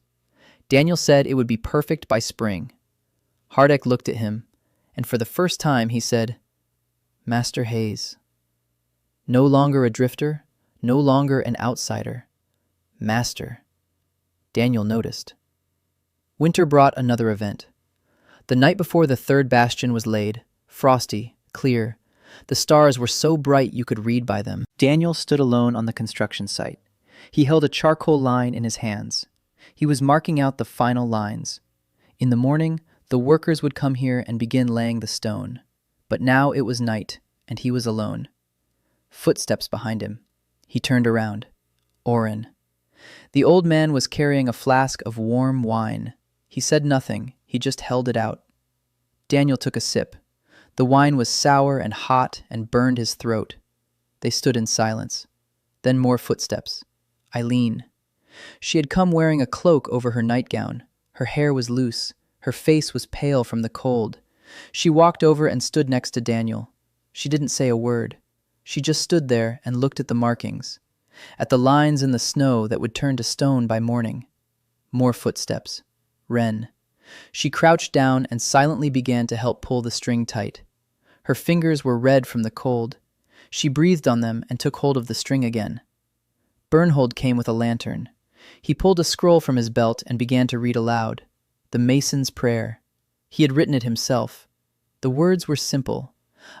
Daniel said it would be perfect by spring. Hardek looked at him, and for the first time he said, "Master Hayes." No longer a drifter, no longer an outsider. Master. Daniel noticed. Winter brought another event. The night before the 3rd bastion was laid, frosty, clear. The stars were so bright you could read by them. Daniel stood alone on the construction site. He held a charcoal line in his hands. He was marking out the final lines. In the morning, the workers would come here and begin laying the stone. But now it was night, and he was alone. Footsteps behind him. He turned around. Oren. The old man was carrying a flask of warm wine. He said nothing, he just held it out. Daniel took a sip. The wine was sour and hot and burned his throat. They stood in silence. Then more footsteps. Eileen. She had come wearing a cloak over her nightgown. Her hair was loose. Her face was pale from the cold. She walked over and stood next to Daniel. She didn't say a word. She just stood there and looked at the markings. at the lines in the snow that would turn to stone by morning. More footsteps. Ren. She crouched down and silently began to help pull the string tight. Her fingers were red from the cold. She breathed on them and took hold of the string again. Bernhold came with a lantern. He pulled a scroll from his belt and began to read aloud. The Mason's Prayer. He had written it himself. The words were simple,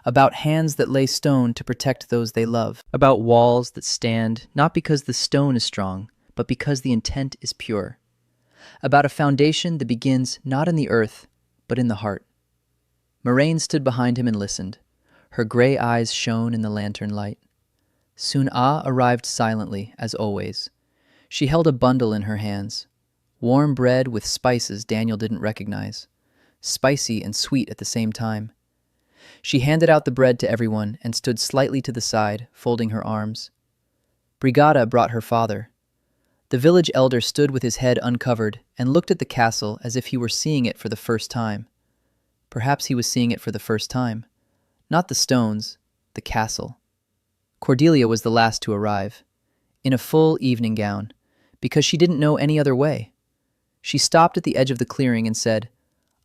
about hands that lay stone to protect those they love, about walls that stand not because the stone is strong, but because the intent is pure, about a foundation that begins not in the earth, but in the heart. Moraine stood behind him and listened. Her gray eyes shone in the lantern light. Sun-Ah arrived silently, as always. She held a bundle in her hands. Warm bread with spices Daniel didn't recognize. Spicy and sweet at the same time. She handed out the bread to everyone and stood slightly to the side, folding her arms. Brigada brought her father. The village elder stood with his head uncovered and looked at the castle as if he were seeing it for the first time. Perhaps he was seeing it for the first time. Not the stones, the castle. Cordelia was the last to arrive, in a full evening gown, because she didn't know any other way. She stopped at the edge of the clearing and said,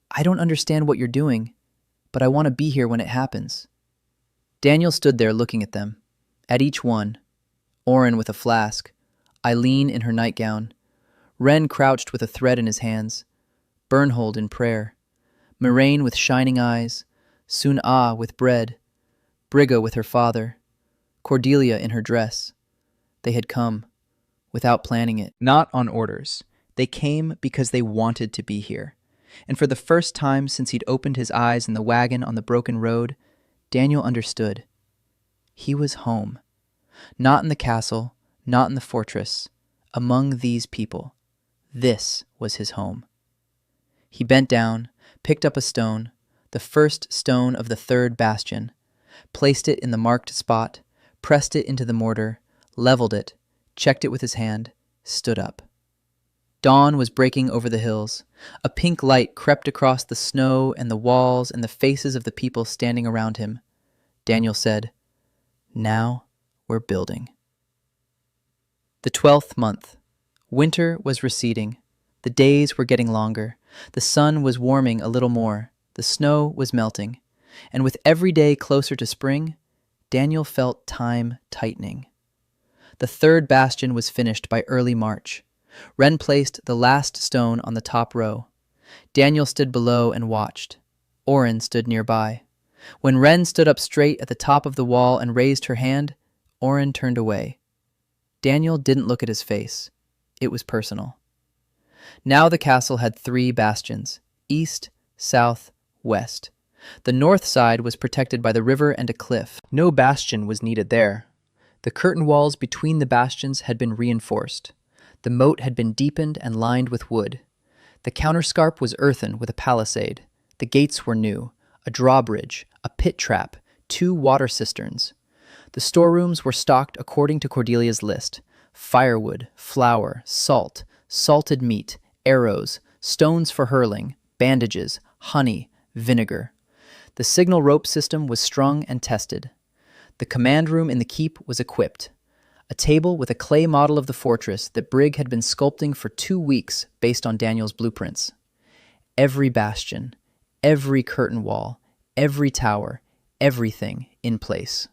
"I don't understand what you're doing, but I want to be here when it happens." Daniel stood there looking at them, at each one. Oren with a flask, Eileen in her nightgown, Ren crouched with a thread in his hands, Bernhold in prayer, Moraine with shining eyes, Sun-Ah with bread, Brigga with her father, Cordelia in her dress. They had come, without planning it, not on orders. They came because they wanted to be here. And for the first time since he'd opened his eyes in the wagon on the broken road, Daniel understood. He was home. Not in the castle, not in the fortress, among these people. This was his home. He bent down, picked up a stone, the first stone of the third bastion, placed it in the marked spot, pressed it into the mortar, leveled it, checked it with his hand, stood up. Dawn was breaking over the hills. A pink light crept across the snow and the walls and the faces of the people standing around him. Daniel said, "Now we're building." The 12th month. Winter was receding. The days were getting longer. The sun was warming a little more. The snow was melting. And with every day closer to spring, Daniel felt time tightening. The third bastion was finished by early March. Ren placed the last stone on the top row. Daniel stood below and watched. Oren stood nearby. When Ren stood up straight at the top of the wall and raised her hand, Oren turned away. Daniel didn't look at his face. It was personal. Now the castle had 3 bastions, east, south, west. The north side was protected by the river and a cliff. No bastion was needed there. The curtain walls between the bastions had been reinforced. The moat had been deepened and lined with wood. The counterscarp was earthen with a palisade. The gates were new, a drawbridge, a pit trap, 2 water cisterns. The storerooms were stocked according to Cordelia's list: firewood, flour, salt, salted meat, arrows, stones for hurling, bandages, honey, vinegar. The signal rope system was strung and tested. The command room in the keep was equipped. A table with a clay model of the fortress that Brigg had been sculpting for 2 weeks based on Daniel's blueprints. Every bastion, every curtain wall, every tower, everything in place.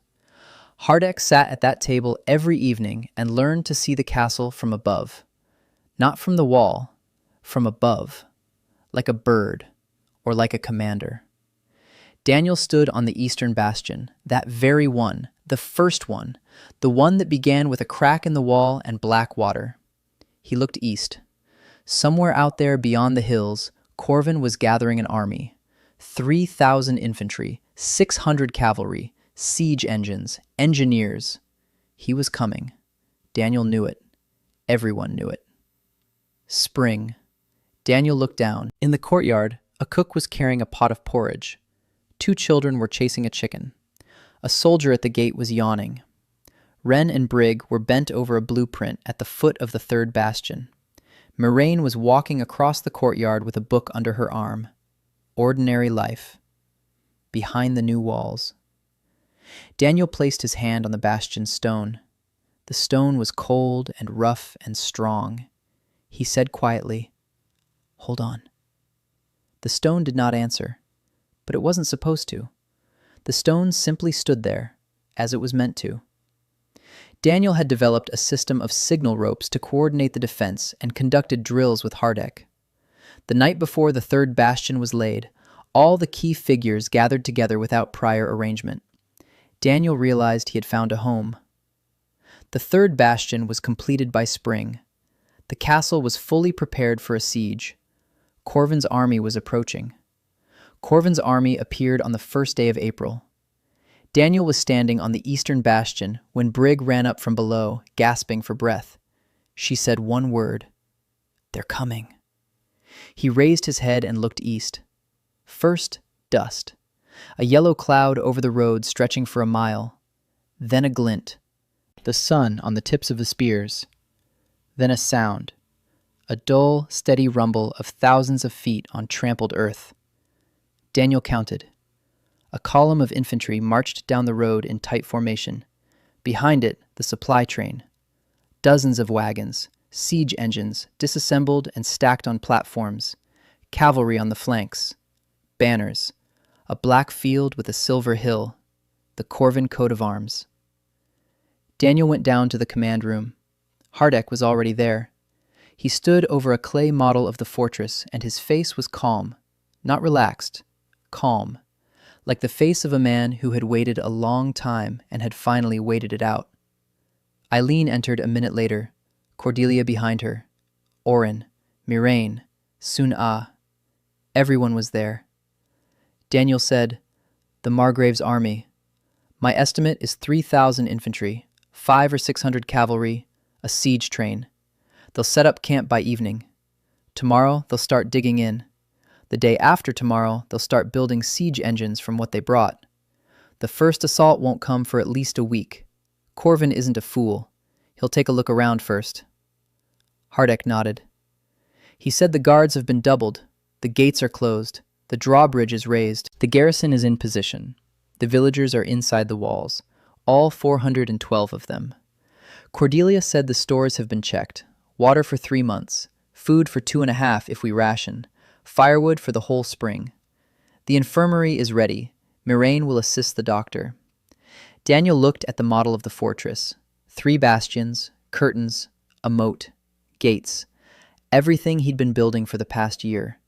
Hardek sat at that table every evening and learned to see the castle from above. Not from the wall, from above, like a bird or like a commander. Daniel stood on the eastern bastion, that very one, the first one, the one that began with a crack in the wall and black water. He looked east. Somewhere out there beyond the hills, Corvin was gathering an army. 3,000 infantry, 600 cavalry, siege engines, engineers. He was coming. Daniel knew it. Everyone knew it. Spring. Daniel looked down. In the courtyard, a cook was carrying a pot of porridge. 2 children were chasing a chicken. A soldier at the gate was yawning. Ren and Brigg were bent over a blueprint at the foot of the third bastion. Moraine was walking across the courtyard with a book under her arm. Ordinary life. Behind the new walls. Daniel placed his hand on the bastion stone. The stone was cold and rough and strong. He said quietly, "Hold on." The stone did not answer, but it wasn't supposed to. The stone simply stood there, as it was meant to. Daniel had developed a system of signal ropes to coordinate the defense and conducted drills with Hardek. The night before the third bastion was laid, all the key figures gathered together without prior arrangement. Daniel realized he had found a home. The third bastion was completed by spring. The castle was fully prepared for a siege. Corvin's army was approaching. Corvin's army appeared on the first day of April. Daniel was standing on the eastern bastion when Brigg ran up from below, gasping for breath. She said one word, "They're coming." He raised his head and looked east. First, dust. A yellow cloud over the road stretching for a mile. Then a glint. The sun on the tips of the spears. Then a sound. A dull, steady rumble of thousands of feet on trampled earth. Daniel counted. A column of infantry marched down the road in tight formation. Behind it, the supply train. Dozens of wagons, siege engines, disassembled and stacked on platforms. Cavalry on the flanks. Banners. A black field with a silver hill. The Corvin coat of arms. Daniel went down to the command room. Hardek was already there. He stood over a clay model of the fortress, and his face was calm. Not relaxed. Calm. Like the face of a man who had waited a long time and had finally waited it out. Eileen entered a minute later, Cordelia behind her. Orin, Miraine, Sun-Ah. Everyone was there. Daniel said, "The Margrave's army. My estimate is 3,000 infantry, 500 or 600 cavalry, a siege train. They'll set up camp by evening. Tomorrow they'll start digging in. The day after tomorrow they'll start building siege engines from what they brought. The first assault won't come for at least a week. Corvin isn't a fool. He'll take a look around first." Hardek nodded. He said the guards have been doubled. The gates are closed. The drawbridge is raised. The garrison is in position. The villagers are inside the walls, all 412 of them. Cordelia said the stores have been checked. Water for 3 months, food for 2.5 if we ration, firewood for the whole spring. The infirmary is ready. Miraine will assist the doctor. Daniel looked at the model of the fortress. 3 bastions, curtains, a moat, gates. Everything he'd been building for the past year.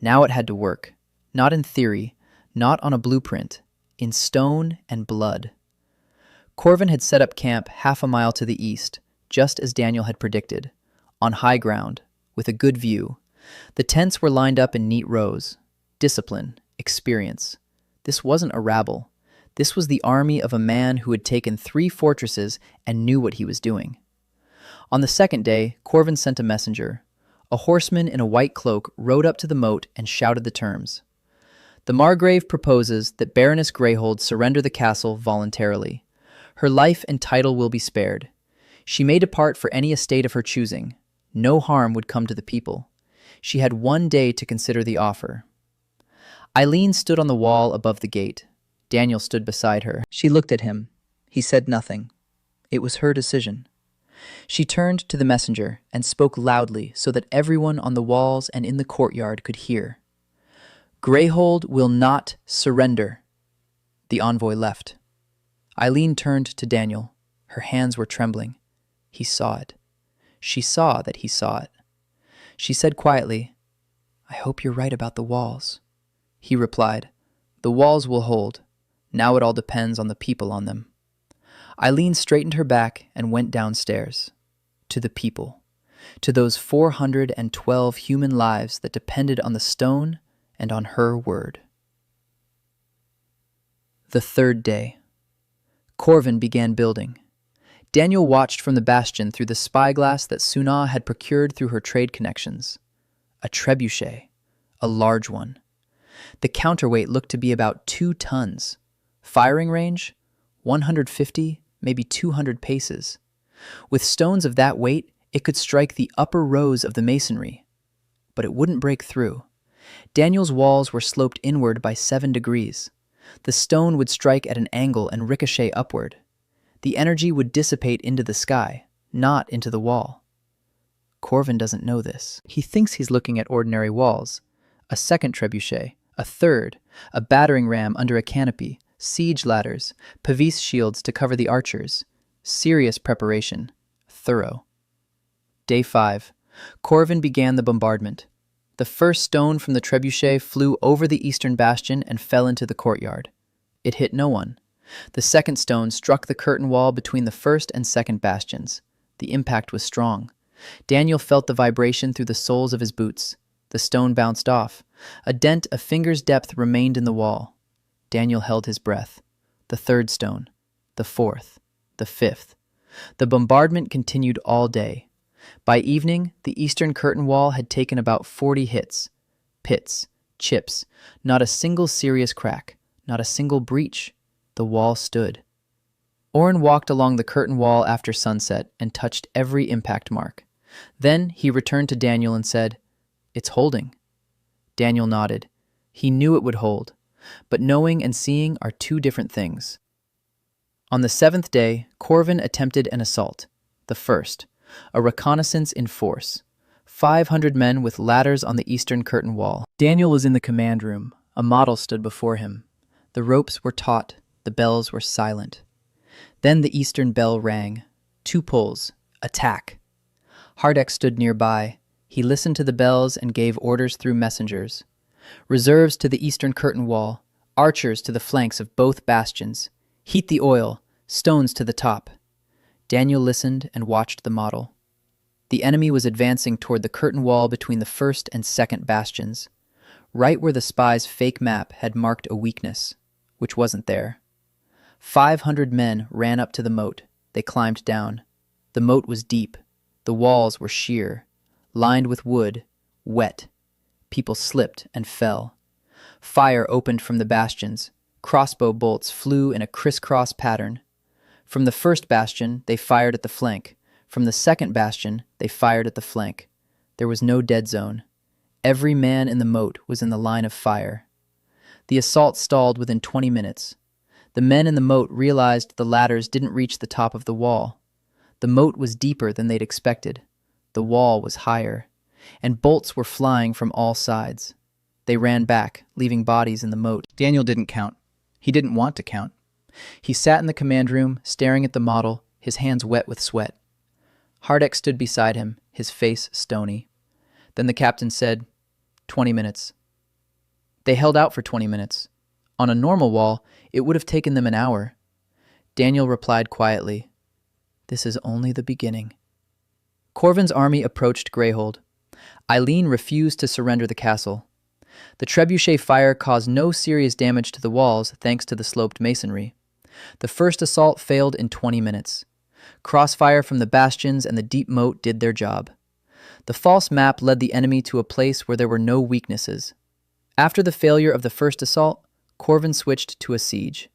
Now it had to work. Not in theory, not on a blueprint, in stone and blood. Corvin had set up camp half a mile to the east, just as Daniel had predicted, on high ground, with a good view. The tents were lined up in neat rows. Discipline, experience. This wasn't a rabble. This was the army of a man who had taken 3 fortresses and knew what he was doing. On the second day, Corvin sent a messenger. A horseman in a white cloak rode up to the moat and shouted the terms. "The Margrave proposes that Baroness Greyhold surrender the castle voluntarily. Her life and title will be spared. She may depart for any estate of her choosing. No harm would come to the people. She had 1 day to consider the offer." Eileen stood on the wall above the gate. Daniel stood beside her. She looked at him. He said nothing. It was her decision. She turned to the messenger and spoke loudly so that everyone on the walls and in the courtyard could hear. "Greyhold will not surrender." The envoy left. Eileen turned to Daniel. Her hands were trembling. He saw it. She saw that he saw it. She said quietly, "I hope you're right about the walls." He replied, "The walls will hold. Now it all depends on the people on them." Eileen straightened her back and went downstairs. To the people. To those 412 human lives that depended on the stone and on her word. The third day. Corvin began building. Daniel watched from the bastion through the spyglass that Sun-Ah had procured through her trade connections. A trebuchet. A large one. The counterweight looked to be about 2 tons. Firing range? 150, maybe 200 paces. With stones of that weight, it could strike the upper rows of the masonry. But it wouldn't break through. Daniel's walls were sloped inward by 7 degrees. The stone would strike at an angle and ricochet upward. The energy would dissipate into the sky, not into the wall. Corvin doesn't know this. He thinks he's looking at ordinary walls. A second trebuchet, a third, a battering ram under a canopy, siege ladders, pavis shields to cover the archers. Serious preparation. Thorough. Day 5. Corvin began the bombardment. The first stone from the trebuchet flew over the eastern bastion and fell into the courtyard. It hit no one. The second stone struck the curtain wall between the first and second bastions. The impact was strong. Daniel felt the vibration through the soles of his boots. The stone bounced off. A dent a finger's depth remained in the wall. Daniel held his breath. The third stone. The fourth. The fifth. The bombardment continued all day. By evening, the eastern curtain wall had taken about 40 hits. Pits. Chips. Not a single serious crack. Not a single breach. The wall stood. Orin walked along the curtain wall after sunset and touched every impact mark. Then he returned to Daniel and said, "It's holding." Daniel nodded. He knew it would hold, but knowing and seeing are two different things. On the 7th day, Corvin attempted an assault. The first, a reconnaissance in force. 500 men with ladders on the eastern curtain wall. Daniel was in the command room. A model stood before him. The ropes were taut. The bells were silent. Then the eastern bell rang. 2 pulls. Attack. Hardek stood nearby. He listened to the bells and gave orders through messengers. Reserves to the eastern curtain wall. Archers to the flanks of both bastions. Heat the oil. Stones to the top. Daniel listened and watched the model. The enemy was advancing toward the curtain wall between the first and second bastions, right where the spy's fake map had marked a weakness, which wasn't there. 500 men ran up to the moat. They climbed down. The moat was deep. The walls were sheer, lined with wood, wet. People slipped and fell. Fire opened from the bastions. Crossbow bolts flew in a crisscross pattern. From the first bastion, they fired at the flank. From the second bastion, they fired at the flank. There was no dead zone. Every man in the moat was in the line of fire. The assault stalled within 20 minutes. The men in the moat realized the ladders didn't reach the top of the wall. The moat was deeper than they'd expected. The wall was higher, and bolts were flying from all sides. They ran back, leaving bodies in the moat. Daniel didn't count. He didn't want to count. He sat in the command room, staring at the model, his hands wet with sweat. Hardek stood beside him, his face stony. Then the captain said, 20 minutes. They held out for 20 minutes. On a normal wall, it would have taken them an hour. Daniel replied quietly, "This is only the beginning." Corvin's army approached Greyhold. Eileen refused to surrender the castle. The trebuchet fire caused no serious damage to the walls thanks to the sloped masonry. The first assault failed in 20 minutes. Crossfire from the bastions and the deep moat did their job. The false map led the enemy to a place where there were no weaknesses. After the failure of the first assault, Corvin switched to a siege.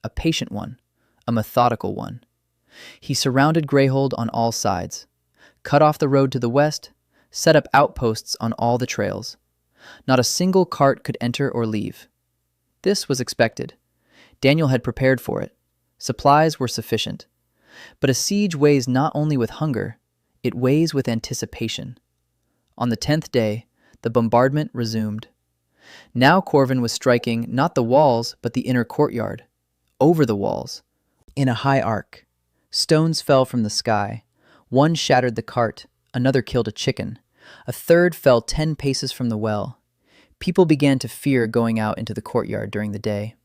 A patient one, a methodical one. He surrounded Greyhold on all sides, cut off the road to the west, set up outposts on all the trails. Not a single cart could enter or leave. This was expected. Daniel had prepared for it. Supplies were sufficient. But a siege weighs not only with hunger, it weighs with anticipation. On the 10th day, the bombardment resumed. Now Corvin was striking not the walls, but the inner courtyard. Over the walls. In a high arc. Stones fell from the sky. One shattered the cart. Another killed a chicken. A third fell 10 paces from the well. People began to fear going out into the courtyard during the day.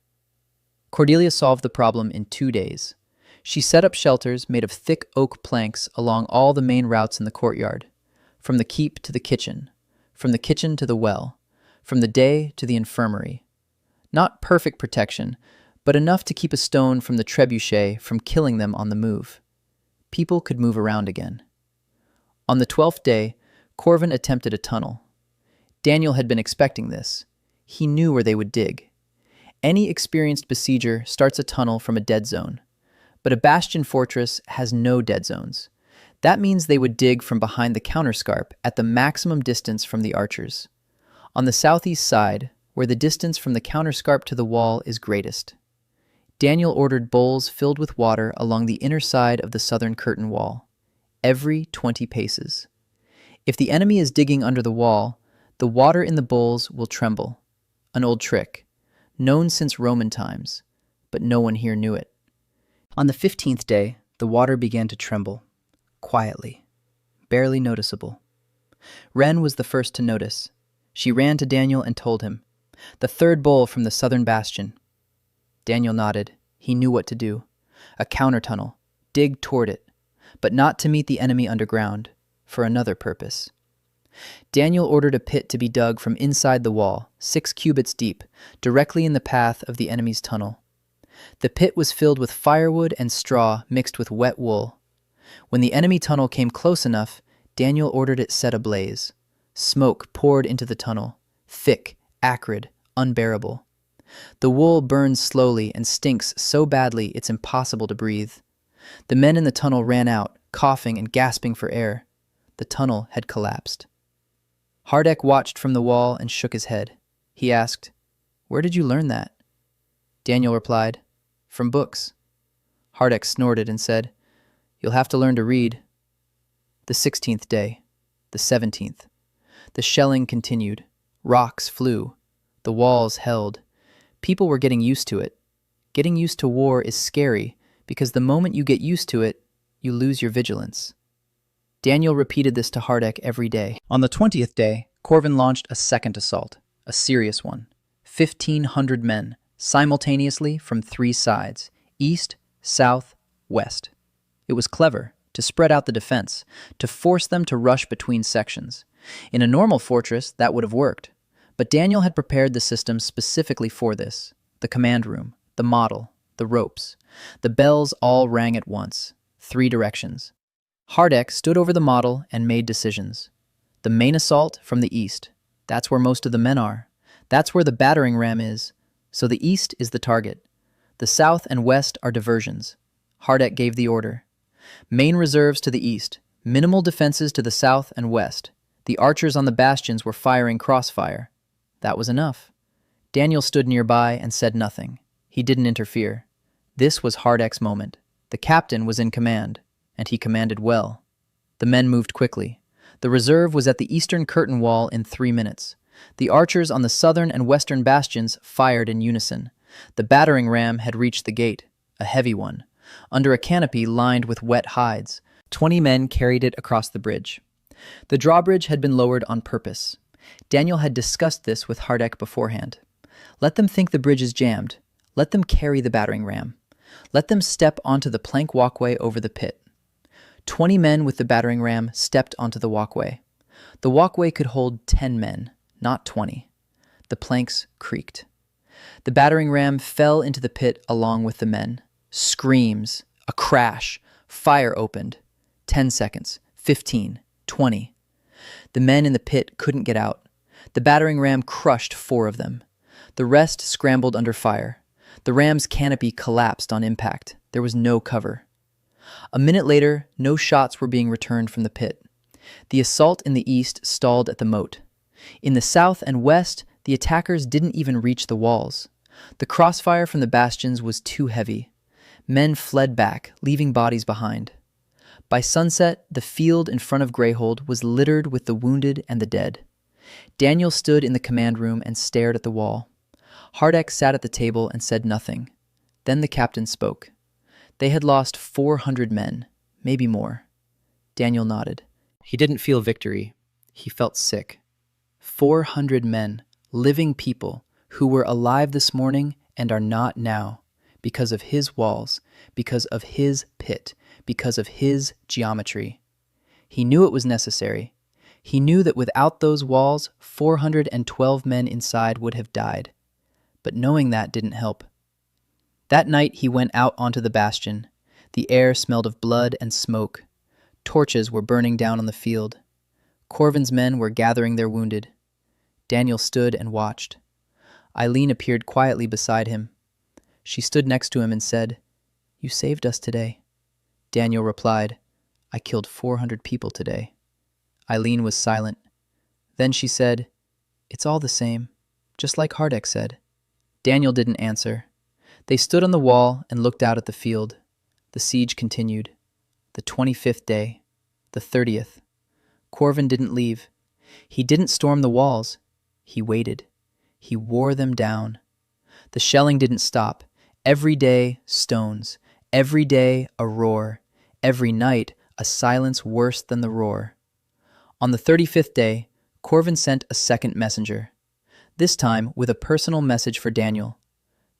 Cordelia solved the problem in 2 days. She set up shelters made of thick oak planks along all the main routes in the courtyard, from the keep to the kitchen, from the kitchen to the well, from the day to the infirmary. Not perfect protection, but enough to keep a stone from the trebuchet from killing them on the move. People could move around again. On the 12th day, Corvin attempted a tunnel. Daniel had been expecting this. He knew where they would dig. Any experienced besieger starts a tunnel from a dead zone, but a bastion fortress has no dead zones. That means they would dig from behind the counterscarp at the maximum distance from the archers. On the southeast side, where the distance from the counterscarp to the wall is greatest. Daniel ordered bowls filled with water along the inner side of the southern curtain wall, every 20 paces. If the enemy is digging under the wall, the water in the bowls will tremble. An old trick, known since Roman times, but no one here knew it. On the 15th day, the water began to tremble, quietly, barely noticeable. Ren was the first to notice. She ran to Daniel and told him, "The third bowl from the southern bastion." Daniel nodded. He knew what to do. A counter-tunnel. Dig toward it. But not to meet the enemy underground. For another purpose. Daniel ordered a pit to be dug from inside the wall, 6 cubits deep, directly in the path of the enemy's tunnel. The pit was filled with firewood and straw mixed with wet wool. When the enemy tunnel came close enough, Daniel ordered it set ablaze. Smoke poured into the tunnel, thick, acrid, unbearable. The wool burns slowly and stinks so badly it's impossible to breathe. The men in the tunnel ran out, coughing and gasping for air. The tunnel had collapsed. Hardek watched from the wall and shook his head. He asked, "Where did you learn that?" Daniel replied, "From books." Hardek snorted and said, "You'll have to learn to read." The 16th day, the 17th. The shelling continued. Rocks flew. The walls held. People were getting used to it. Getting used to war is scary because the moment you get used to it, you lose your vigilance. Daniel repeated this to Hardek every day. On the 20th day, Corvin launched a second assault, a serious one. 1,500 men, simultaneously from 3 sides, east, south, west. It was clever, to spread out the defense, to force them to rush between sections. In a normal fortress, that would have worked. But Daniel had prepared the system specifically for this. The command room, the model, the ropes. The bells all rang at once, 3 directions. Hardek stood over the model and made decisions. The main assault from the east. That's where most of the men are. That's where the battering ram is. So the east is the target. The south and west are diversions. Hardek gave the order. Main reserves to the east. Minimal defenses to the south and west. The archers on the bastions were firing crossfire. That was enough. Daniel stood nearby and said nothing. He didn't interfere. This was Hardek's moment. The captain was in command. And he commanded well. The men moved quickly. The reserve was at the eastern curtain wall in 3 minutes. The archers on the southern and western bastions fired in unison. The battering ram had reached the gate, a heavy one, under a canopy lined with wet hides. 20 men carried it across the bridge. The drawbridge had been lowered on purpose. Daniel had discussed this with Hardek beforehand. Let them think the bridge is jammed. Let them carry the battering ram. Let them step onto the plank walkway over the pit. 20 men with the battering ram stepped onto the walkway. The walkway could hold 10 men, not 20. The planks creaked. The battering ram fell into the pit along with the men. Screams, a crash, fire opened. 10 seconds, 15, 20. The men in the pit couldn't get out. The battering ram crushed 4 of them. The rest scrambled under fire. The ram's canopy collapsed on impact. There was no cover. A minute later, no shots were being returned from the pit. The assault in the east stalled at the moat. In the south and west, the attackers didn't even reach the walls. The crossfire from the bastions was too heavy. Men fled back, leaving bodies behind. By sunset, the field in front of Greyhold was littered with the wounded and the dead. Daniel stood in the command room and stared at the wall. Hardek sat at the table and said nothing. Then the captain spoke. They had lost 400 men, maybe more. Daniel nodded. He didn't feel victory. He felt sick. 400 men, living people, who were alive this morning and are not now, because of his walls, because of his pit, because of his geometry. He knew it was necessary. He knew that without those walls, 412 men inside would have died. But knowing that didn't help. That night he went out onto the bastion. The air smelled of blood and smoke. Torches were burning down on the field. Corvin's men were gathering their wounded. Daniel stood and watched. Eileen appeared quietly beside him. She stood next to him and said, "You saved us today." Daniel replied, "I killed 400 people today." Eileen was silent. Then she said, "It's all the same, just like Hardek said." Daniel didn't answer. They stood on the wall and looked out at the field. The siege continued. The 25th day. The 30th. Corvin didn't leave. He didn't storm the walls. He waited. He wore them down. The shelling didn't stop. Every day, stones. Every day, a roar. Every night, a silence worse than the roar. On the 35th day, Corvin sent a second messenger, this time with a personal message for Daniel.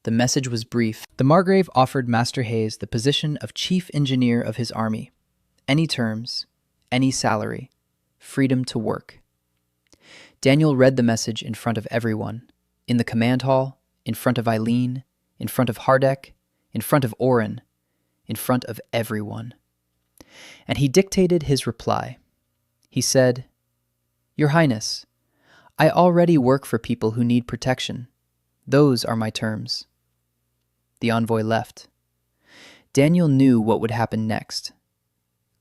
The message was brief. The Margrave offered Master Hayes the position of chief engineer of his army. Any terms, any salary, freedom to work. Daniel read the message in front of everyone, in the command hall, in front of Eileen, in front of Hardek, in front of Oren, in front of everyone. And he dictated his reply. He said, "Your Highness, I already work for people who need protection. Those are my terms." The envoy left. Daniel knew what would happen next.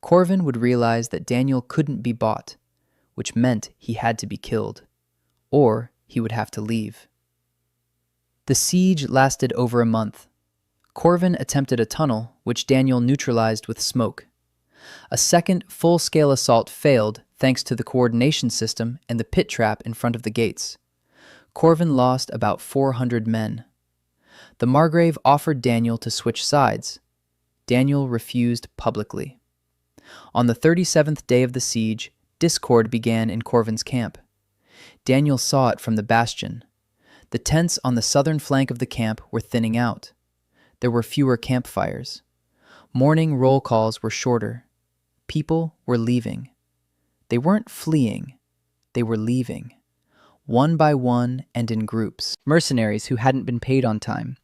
Corvin would realize that Daniel couldn't be bought, which meant he had to be killed, or he would have to leave. The siege lasted over a month. Corvin attempted a tunnel, which Daniel neutralized with smoke. A second full-scale assault failed thanks to the coordination system and the pit trap in front of the gates. Corvin lost about 400 men. The Margrave offered Daniel to switch sides. Daniel refused publicly. On the 37th day of the siege, discord began in Corvin's camp. Daniel saw it from the bastion. The tents on the southern flank of the camp were thinning out. There were fewer campfires. Morning roll calls were shorter. People were leaving. They weren't fleeing. They were leaving. One by one and in groups. Mercenaries who hadn't been paid on time.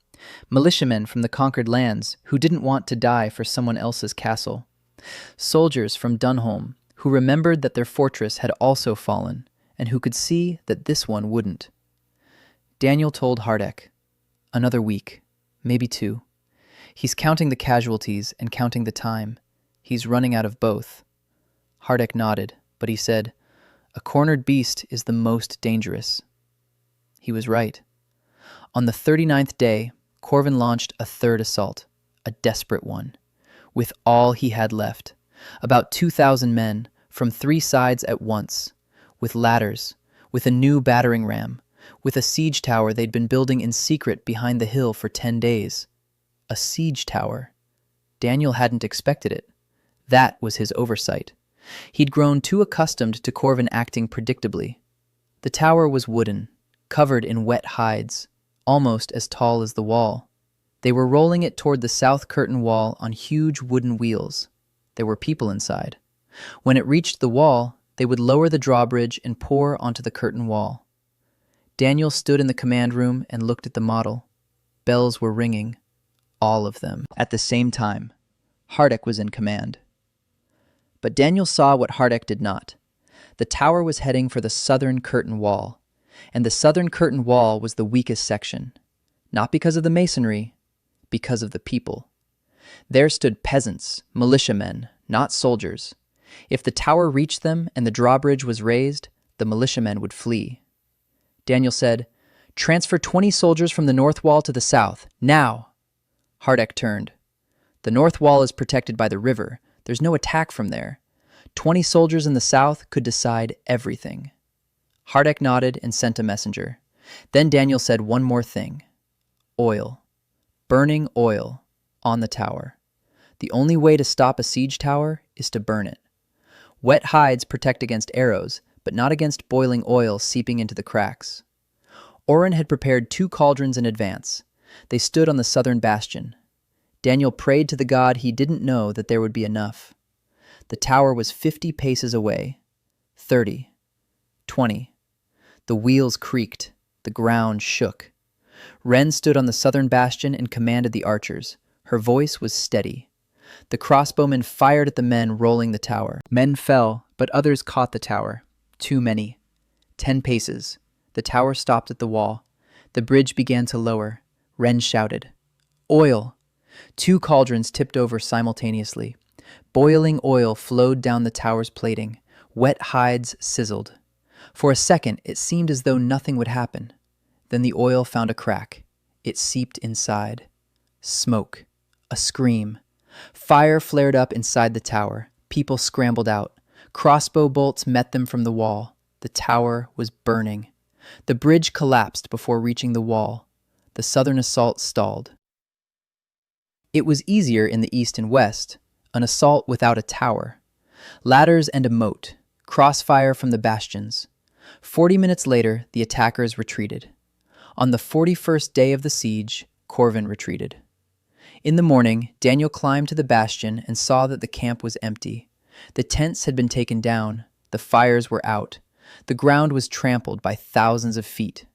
Militiamen from the conquered lands who didn't want to die for someone else's castle. Soldiers from Dunholm who remembered that their fortress had also fallen and who could see that this one wouldn't. Daniel told Hardek, "Another week, maybe 2. He's counting the casualties and counting the time. He's running out of both." Hardek nodded, but he said, "A cornered beast is the most dangerous." He was right. On the 39th day, Corvin launched a third assault, a desperate one, with all he had left, about 2,000 men from 3 sides at once, with ladders, with a new battering ram, with a siege tower they'd been building in secret behind the hill for 10 days. A siege tower. Daniel hadn't expected it. That was his oversight. He'd grown too accustomed to Corvin acting predictably. The tower was wooden, covered in wet hides, almost as tall as the wall. They were rolling it toward the south curtain wall on huge wooden wheels. There were people inside. When it reached the wall, they would lower the drawbridge and pour onto the curtain wall. Daniel stood in the command room and looked at the model. Bells were ringing. All of them. At the same time. Hardek was in command. But Daniel saw what Hardek did not. The tower was heading for the southern curtain wall, and the southern curtain wall was the weakest section. Not because of the masonry, because of the people. There stood peasants, militiamen, not soldiers. If the tower reached them and the drawbridge was raised, the militiamen would flee. Daniel said, "Transfer 20 soldiers from the north wall to the south, now!" Hardek turned. "The north wall is protected by the river. There's no attack from there. 20 soldiers in the south could decide everything." Hardek nodded and sent a messenger. Then Daniel said one more thing. Oil. Burning oil. On the tower. The only way to stop a siege tower is to burn it. Wet hides protect against arrows, but not against boiling oil seeping into the cracks. Oren had prepared 2 cauldrons in advance. They stood on the southern bastion. Daniel prayed to the god he didn't know that there would be enough. The tower was 50 paces away. 30. 20. The wheels creaked. The ground shook. Ren stood on the southern bastion and commanded the archers. Her voice was steady. The crossbowmen fired at the men rolling the tower. Men fell, but others caught the tower. Too many. 10 paces. The tower stopped at the wall. The bridge began to lower. Ren shouted, "Oil!" 2 cauldrons tipped over simultaneously. Boiling oil flowed down the tower's plating. Wet hides sizzled. For a second, it seemed as though nothing would happen. Then the oil found a crack. It seeped inside. Smoke. A scream. Fire flared up inside the tower. People scrambled out. Crossbow bolts met them from the wall. The tower was burning. The bridge collapsed before reaching the wall. The southern assault stalled. It was easier in the east and west, an assault without a tower. Ladders and a moat. Crossfire from the bastions. 40 minutes later, the attackers retreated. On the 41st day of the siege, Corvin retreated. In the morning, Daniel climbed to the bastion and saw that the camp was empty. The tents had been taken down. The fires were out. The ground was trampled by thousands of feet.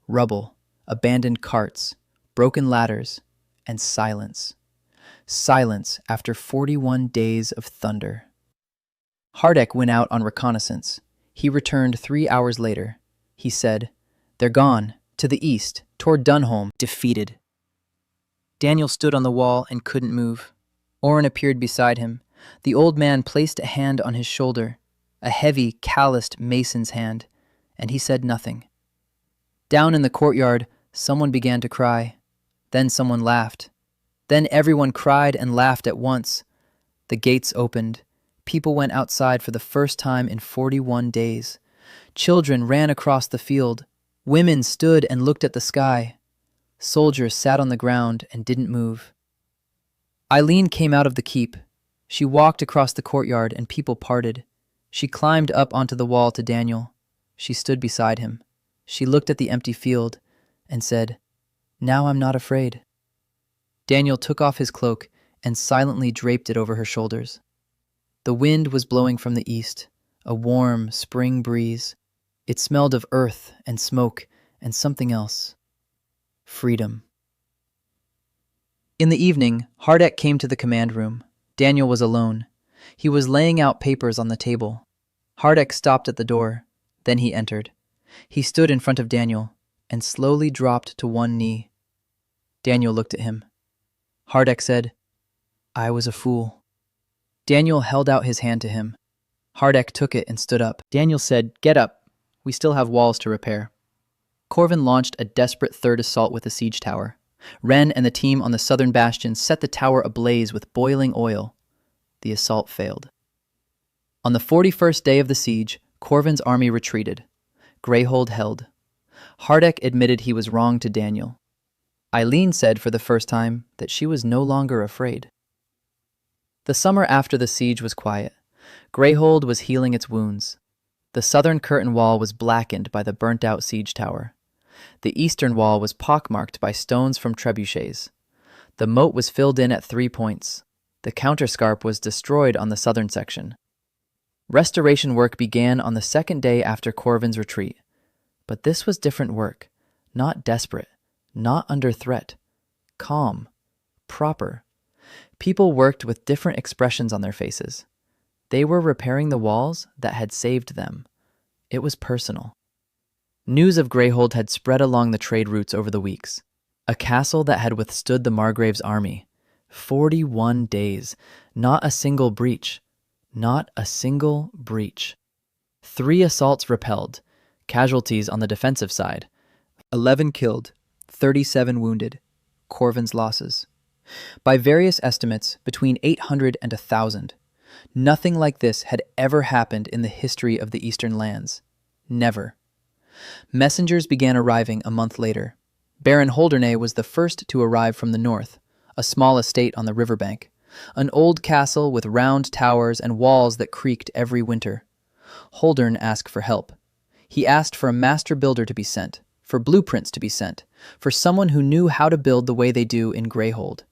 Rubble, abandoned carts, broken ladders, and silence. Silence after 41 days of thunder. Hardek went out on reconnaissance. He returned 3 hours later. He said, "They're gone, to the east, toward Dunholm, defeated." Daniel stood on the wall and couldn't move. Oren appeared beside him. The old man placed a hand on his shoulder, a heavy, calloused mason's hand, and he said nothing. Down in the courtyard, someone began to cry. Then someone laughed. Then everyone cried and laughed at once. The gates opened. People went outside for the first time in 41 days. Children ran across the field. Women stood and looked at the sky. Soldiers sat on the ground and didn't move. Eileen came out of the keep. She walked across the courtyard and people parted. She climbed up onto the wall to Daniel. She stood beside him. She looked at the empty field and said, "Now I'm not afraid." Daniel took off his cloak and silently draped it over her shoulders. The wind was blowing from the east, a warm spring breeze. It smelled of earth and smoke and something else. Freedom. In the evening, Hardek came to the command room. Daniel was alone. He was laying out papers on the table. Hardek stopped at the door. Then he entered. He stood in front of Daniel and slowly dropped to one knee. Daniel looked at him. Hardek said, "I was a fool." Daniel held out his hand to him. Hardek took it and stood up. Daniel said, "Get up. We still have walls to repair." Corvin launched a desperate third assault with the siege tower. Ren and the team on the southern bastion set the tower ablaze with boiling oil. The assault failed. On the 41st day of the siege, Corvin's army retreated. Greyhold held. Hardek admitted he was wrong to Daniel. Eileen said for the first time that she was no longer afraid. The summer after the siege was quiet. Greyhold was healing its wounds. The southern curtain wall was blackened by the burnt-out siege tower. The eastern wall was pockmarked by stones from trebuchets. The moat was filled in at 3 points. The counterscarp was destroyed on the southern section. Restoration work began on the second day after Corvin's retreat. But this was different work, not desperate, not under threat. Calm, proper. People worked with different expressions on their faces. They were repairing the walls that had saved them. It was personal. News of Greyhold had spread along the trade routes over the weeks. A castle that had withstood the Margrave's army. 41 days. Not a single breach. Not a single breach. 3 assaults repelled. Casualties on the defensive side. 11 killed. 37 wounded. Corvin's losses. By various estimates, between 800 and 1,000. Nothing like this had ever happened in the history of the Eastern lands. Never. Messengers began arriving a month later. Baron Holdernay was the first to arrive from the north, a small estate on the riverbank, an old castle with round towers and walls that creaked every winter. Holdern asked for help. He asked for a master builder to be sent, for blueprints to be sent, for someone who knew how to build the way they do in Greyhold.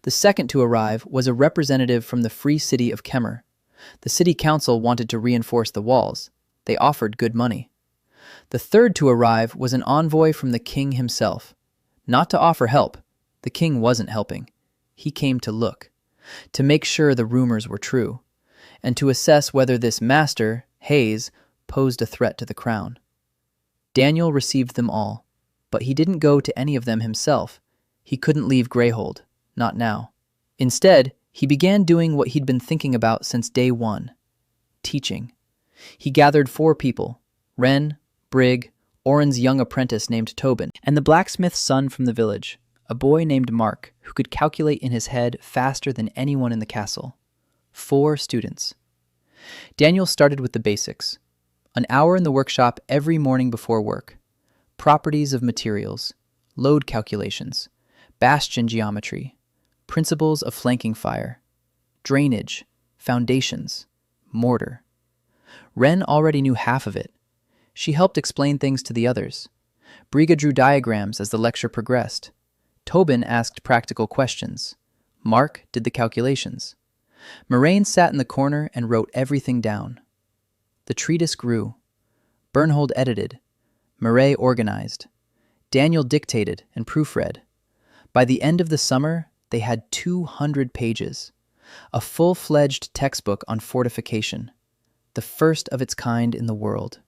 The second to arrive was a representative from the free city of Kemmer. The city council wanted to reinforce the walls. They offered good money. The third to arrive was an envoy from the king himself. Not to offer help. The king wasn't helping. He came to look, to make sure the rumors were true, and to assess whether this master, Hayes, posed a threat to the crown. Daniel received them all, but he didn't go to any of them himself. He couldn't leave Greyhold, not now. Instead, he began doing what he'd been thinking about since day one, teaching. He gathered 4 people, Ren, Brigg, Oren's young apprentice named Tobin, and the blacksmith's son from the village, a boy named Mark who could calculate in his head faster than anyone in the castle. 4 students. Daniel started with the basics. An hour in the workshop every morning before work. Properties of materials, load calculations, bastion geometry, principles of flanking fire, drainage, foundations, mortar. Ren already knew half of it. She helped explain things to the others. Briga drew diagrams as the lecture progressed. Tobin asked practical questions. Mark did the calculations. Moraine sat in the corner and wrote everything down. The treatise grew. Bernhold edited. Murray organized. Daniel dictated and proofread. By the end of the summer, they had 200 pages. A full-fledged textbook on fortification. The first of its kind in the world.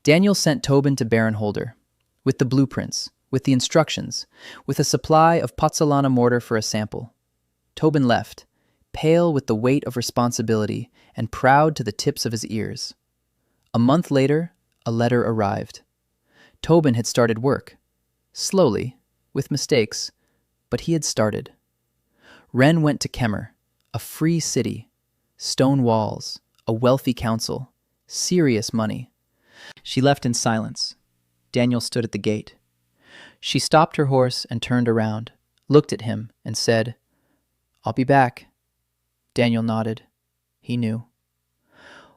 Daniel sent Tobin to Baronholder, with the blueprints, with the instructions, with a supply of pozzolana mortar for a sample. Tobin left, pale with the weight of responsibility and proud to the tips of his ears. A month later, a letter arrived. Tobin had started work. Slowly, with mistakes, but he had started. Ren went to Kemmer, a free city, stone walls, a wealthy council, serious money. She left in silence. Daniel stood at the gate. She stopped her horse and turned around, looked at him, and said, "I'll be back." Daniel nodded. He knew.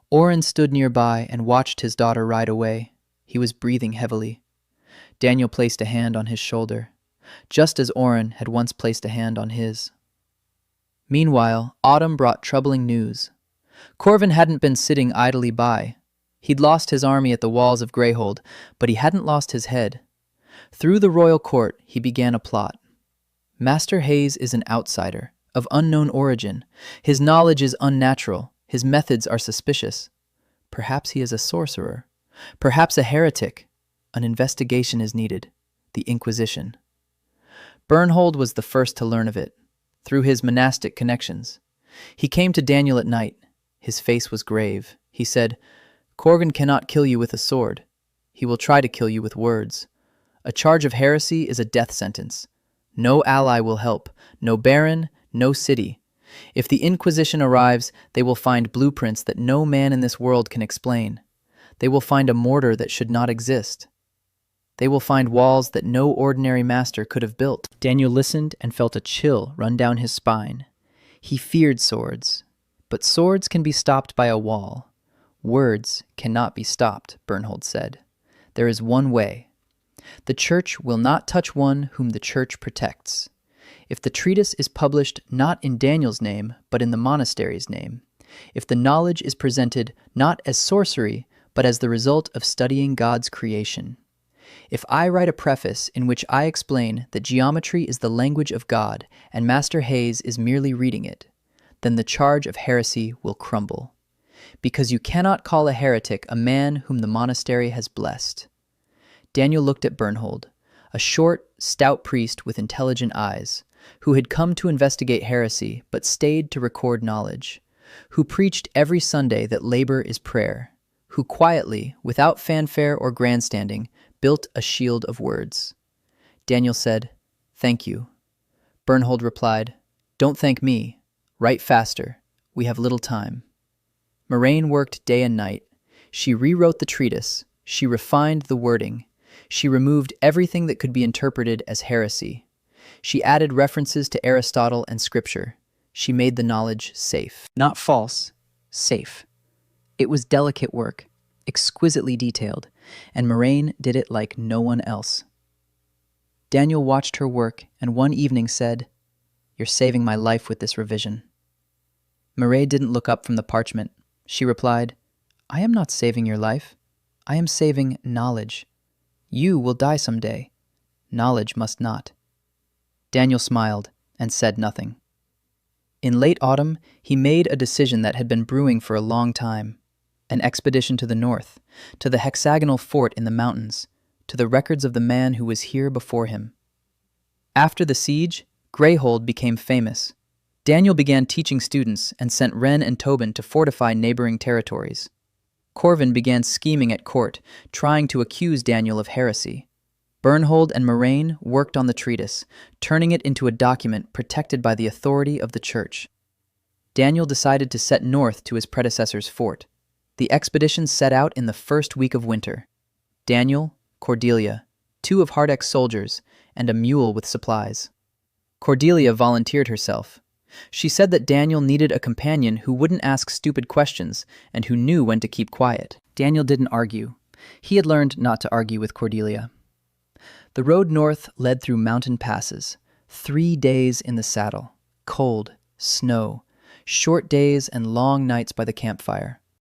Oren stood nearby and watched his daughter ride away. He was breathing heavily. Daniel placed a hand on his shoulder, just as Oren had once placed a hand on his. Meanwhile, autumn brought troubling news. Corvin hadn't been sitting idly by. He'd lost his army at the walls of Greyhold, but he hadn't lost his head. Through the royal court, he began a plot. Master Hayes is an outsider, of unknown origin. His knowledge is unnatural. His methods are suspicious. Perhaps he is a sorcerer. Perhaps a heretic. An investigation is needed. The Inquisition. Bernhold was the first to learn of it, through his monastic connections. He came to Daniel at night. His face was grave. He said, "Corgan cannot kill you with a sword. He will try to kill you with words. A charge of heresy is a death sentence. No ally will help, no baron, no city. If the Inquisition arrives, they will find blueprints that no man in this world can explain. They will find a mortar that should not exist. They will find walls that no ordinary master could have built." Daniel listened and felt a chill run down his spine. He feared swords, but swords can be stopped by a wall. Words cannot be stopped, Bernhold said. There is one way. The church will not touch one whom the church protects. If the treatise is published not in Daniel's name, but in the monastery's name, if the knowledge is presented not as sorcery, but as the result of studying God's creation, if I write a preface in which I explain that geometry is the language of God and Master Hayes is merely reading it, then the charge of heresy will crumble. Because you cannot call a heretic a man whom the monastery has blessed. Daniel looked at Bernhold, a short, stout priest with intelligent eyes, who had come to investigate heresy but stayed to record knowledge, who preached every Sunday that labor is prayer, who quietly, without fanfare or grandstanding, built a shield of words. Daniel said, "Thank you." Bernhold replied, "Don't thank me. Write faster. We have little time." Moraine worked day and night. She rewrote the treatise. She refined the wording. She removed everything that could be interpreted as heresy. She added references to Aristotle and Scripture. She made the knowledge safe. Not false, safe. It was delicate work, exquisitely detailed, and Moraine did it like no one else. Daniel watched her work and one evening said, "You're saving my life with this revision." Moraine didn't look up from the parchment. She replied, "I am not saving your life. I am saving knowledge. You will die someday. Knowledge must not." Daniel smiled and said nothing. In late autumn, he made a decision that had been brewing for a long time. An expedition to the north, to the hexagonal fort in the mountains, to the records of the man who was here before him. After the siege, Greyhold became famous. Daniel began teaching students and sent Ren and Tobin to fortify neighboring territories. Corvin began scheming at court, trying to accuse Daniel of heresy. Bernhold and Moraine worked on the treatise, turning it into a document protected by the authority of the church. Daniel decided to set north to his predecessor's fort. The expedition set out in the first week of winter. Daniel, Cordelia, 2 of Hardek's soldiers, and a mule with supplies. Cordelia volunteered herself. She said that Daniel needed a companion who wouldn't ask stupid questions and who knew when to keep quiet. Daniel didn't argue. He had learned not to argue with Cordelia. The road north led through mountain passes. 3 days in the saddle. Cold, snow, short days and long nights by the campfire.